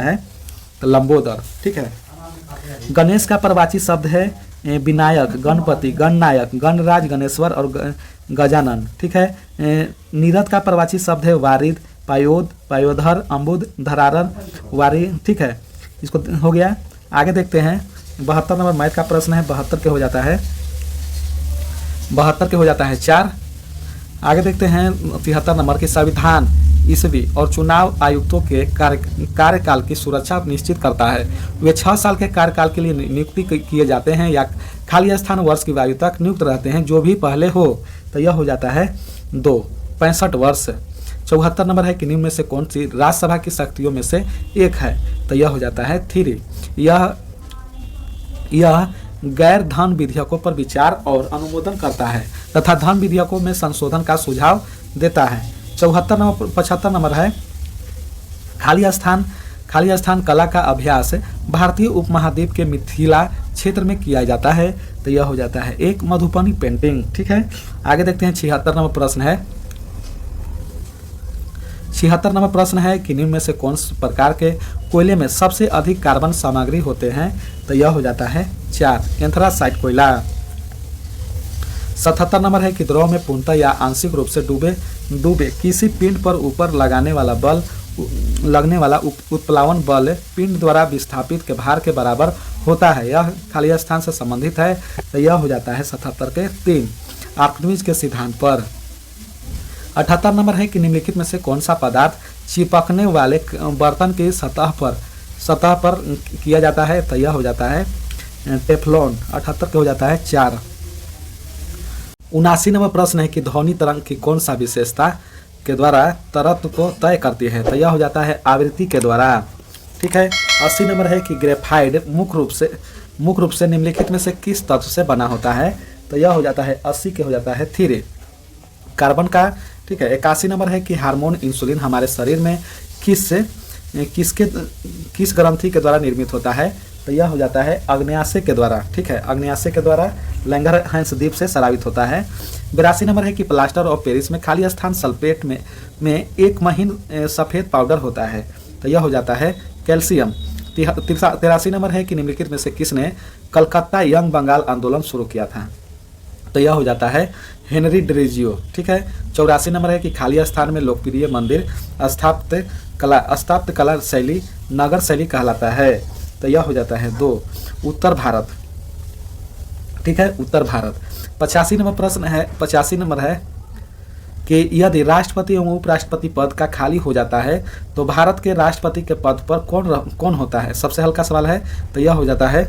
Speaker 1: है तो लंबोदर। ठीक है, गणेश का परवाची शब्द है विनायक, गणपति, गणनायक, गणराज, गणेश्वर और गजानन। ठीक है, नीरद का परवाची शब्द है वारिद, पायोधर, अम्बुद, धरारन, वारी। ठीक है, इसको हो गया। आगे देखते हैं 72 नंबर मैथ का प्रश्न है। 72 के हो जाता है 4। आगे देखते हैं 73 नंबर के संविधान ईस्वी और चुनाव आयुक्तों के कार्यकाल की सुरक्षा निश्चित करता है। वे 6 साल के कार्यकाल के लिए नियुक्ति किए जाते हैं या खाली स्थान वर्ष की आयु तक नियुक्त रहते हैं जो भी पहले हो। तो यह हो जाता है 2 65 वर्ष। 74 नंबर है कि निम्न में से कौन सी राज्यसभा की शक्तियों में से एक है। तो यह हो जाता है 3 यह गैर धन विधेयकों पर विचार और अनुमोदन करता है तथा धन विधेयकों में संशोधन का सुझाव देता है। 75 नंबर है खाली स्थान कला का अभ्यास भारतीय उपमहाद्वीप के मिथिला क्षेत्र में किया जाता है। तो यह हो जाता है 1 मधुबनी पेंटिंग। ठीक है, आगे देखते हैं 76 नंबर प्रश्न है। 76 नंबर प्रश्न है कि निम्न में से कौन प्रकार के कोयले में सबसे अधिक कार्बन सामग्री होते हैं। तो यह हो जाता है 4 एंथ्रासाइट कोयला। 77 नंबर है कि द्रव में पूर्णतः या आंशिक रूप से डूबे किसी पिंड पर ऊपर लगाने वाला बल लगने वाला उत्प्लावन बल पिंड द्वारा विस्थापित के भार के बराबर होता है। यह खाली स्थान से संबंधित है, तो यह हो जाता है 77 के 3 आर्किमिडीज के सिद्धांत पर। 78 नंबर है कि निम्नलिखित में से कौन सा पदार्थ चिपकने वाले बर्तन की सतह पर किया जाता है, तो यह हो जाता है टेफ्लॉन। 78 के हो जाता है 4। 79 नंबर प्रश्न है कि ध्वनि तरंग की कौन सा विशेषता के द्वारा तरत्व को तय करती है, तो यह हो जाता है आवृत्ति के द्वारा। ठीक है। 80 नंबर है कि ग्रेफाइट मुख्य रूप से निम्नलिखित में से किस तत्व से बना होता है, तो यह हो जाता है 80 के हो जाता है 3 कार्बन का। ठीक है। 81 नंबर है कि हार्मोन इंसुलिन हमारे शरीर में किस ग्रंथि के द्वारा निर्मित होता है, तो यह हो जाता है अग्न्याशय के द्वारा। ठीक है। अग्न्याशय के द्वारा लैंगरहैंस द्वीप से स्रावित होता है। 82 नंबर है कि प्लास्टर ऑफ पेरिस में खाली स्थान सल्फेट में एक महीन सफ़ेद पाउडर होता है, तो यह हो जाता है कैल्शियम। 83 नंबर है कि निम्नलिखित में से किसने कलकत्ता यंग बंगाल आंदोलन शुरू किया था, तो यह हो जाता है हेनरी ड्रेजियो। ठीक है। 84 नंबर है कि खाली स्थान में लोकप्रिय मंदिर स्थापत्य कला शैली नगर शैली कहलाता है, तो यह हो जाता है 2 उत्तर भारत। ठीक है। उत्तर भारत। 85 नंबर प्रश्न है 85 नंबर है कि यदि राष्ट्रपति एवं उपराष्ट्रपति पद का खाली हो जाता है तो भारत के राष्ट्रपति के पद पर कौन होता है। सबसे हल्का सवाल है, तो यह हो जाता है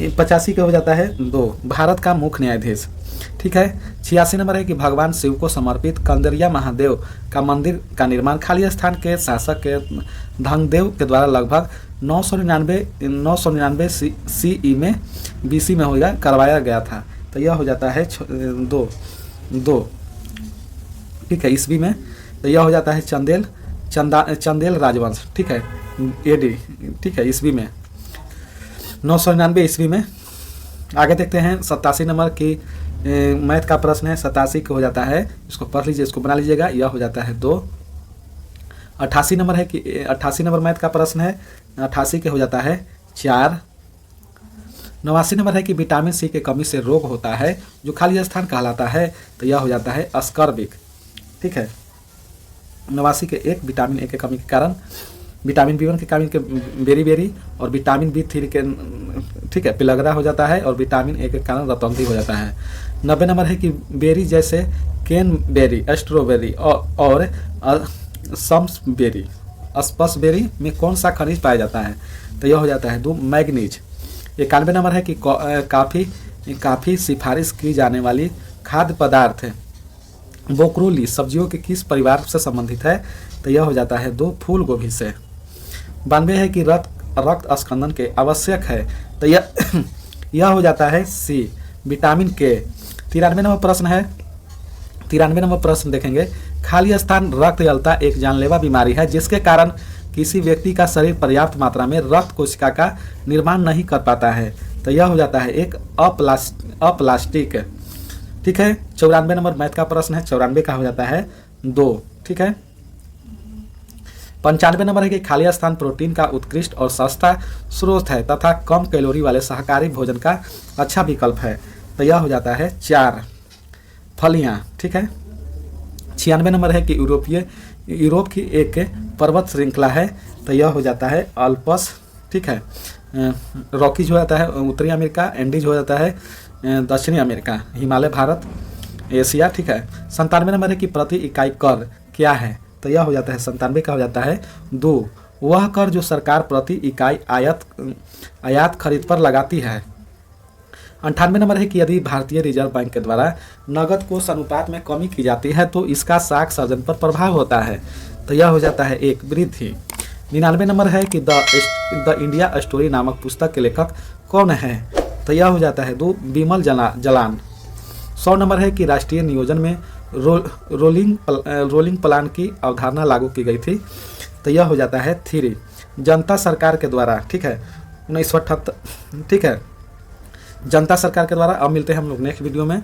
Speaker 1: 85 का हो जाता है 2 भारत का मुख्य न्यायाधीश। ठीक है। 86 नंबर है कि भगवान शिव को समर्पित कंदरिया महादेव का मंदिर का निर्माण खाली स्थान के शासक के धंगदेव के द्वारा लगभग 999 CE में BC में होगा करवाया गया था, तो यह हो जाता है 2 ठीक है ईस्वी में, तो यह हो जाता है चंदेल राजवंश। ठीक है। AD ठीक है ईस्वी में 999 ईस्वी में। आगे देखते हैं 87 नंबर की मैथ का प्रश्न है। 87 का हो जाता है, इसको पढ़ लीजिए, इसको बना लीजिएगा, यह हो जाता है 2। 88 नंबर है कि 88 नंबर मैथ का प्रश्न है। 88 के हो जाता है 4। 89 नंबर है कि विटामिन C की कमी से रोग होता है जो खाली स्थान कहलाता है, तो यह हो जाता है स्कर्विक। ठीक है। 89 के 1 विटामिन A की कमी के कारण, विटामिन B1 की कमी के बेरी और विटामिन B3 के ठीक है पिलगरा हो जाता है, और विटामिन A के कारण रतौंधी हो जाता है। 90 नंबर है कि बेरी जैसे कैनबेरी, स्ट्रॉबेरी और सम्सबेरी, स्पसबेरी में कौन सा खनिज पाया जाता है, तो यह हो जाता है 2 मैग्नीज। 91 नंबर है कि काफ़ी सिफारिश की जाने वाली खाद्य पदार्थ ब्रोकोली सब्जियों के किस परिवार से संबंधित है, तो यह हो जाता है 2 फूल गोभी से। 92 है कि रक्त स्कंदन के आवश्यक है, तो यह हो जाता है C विटामिन K। 93 नंबर प्रश्न है। 93 नंबर प्रश्न देखेंगे, खाली स्थान रक्त जलता एक जानलेवा बीमारी है जिसके कारण किसी व्यक्ति का शरीर पर्याप्त मात्रा में रक्त कोशिका का निर्माण नहीं कर पाता है, तो यह हो जाता है एक अप्लास्टिक। ठीक है। 94 नंबर मैथ का प्रश्न है। 94 का हो जाता है 2। ठीक है। 95 नंबर है कि खाली स्थान प्रोटीन का उत्कृष्ट और सस्ता स्रोत है तथा कम कैलोरी वाले शाकाहारी भोजन का अच्छा विकल्प है, तो यह हो जाता है 4 फलियां। ठीक है। 96 नंबर है कि यूरोप की एक पर्वत श्रृंखला है, तो यह हो जाता है अल्पस। ठीक है। रॉकीज हो जाता है उत्तरी अमेरिका, एंडीज हो जाता है दक्षिणी अमेरिका, हिमालय भारत, एशिया। ठीक है। 97 नंबर है कि प्रति इकाई कर क्या है, तो यह हो जाता है 97 का हो जाता है 2 वह कर जो सरकार प्रति इकाई आयात खरीद पर लगाती है। 98 नंबर है कि यदि भारतीय रिजर्व बैंक के द्वारा नगद कोष अनुपात में कमी की जाती है तो इसका साख सर्जन पर प्रभाव होता है, तो यह हो जाता है 1 वृद्धि। 99 नंबर है कि द इंडिया स्टोरी नामक पुस्तक के लेखक कौन है, तो यह हो जाता है 2 विमल जलान। 100 नंबर है कि राष्ट्रीय नियोजन में रोलिंग प्लान की अवधारणा लागू की गई थी, तो यह हो जाता है 3 जनता सरकार के द्वारा। ठीक है। 1978। ठीक है। जनता सरकार के द्वारा। अब मिलते हैं हम लोग नेक्स्ट वीडियो में।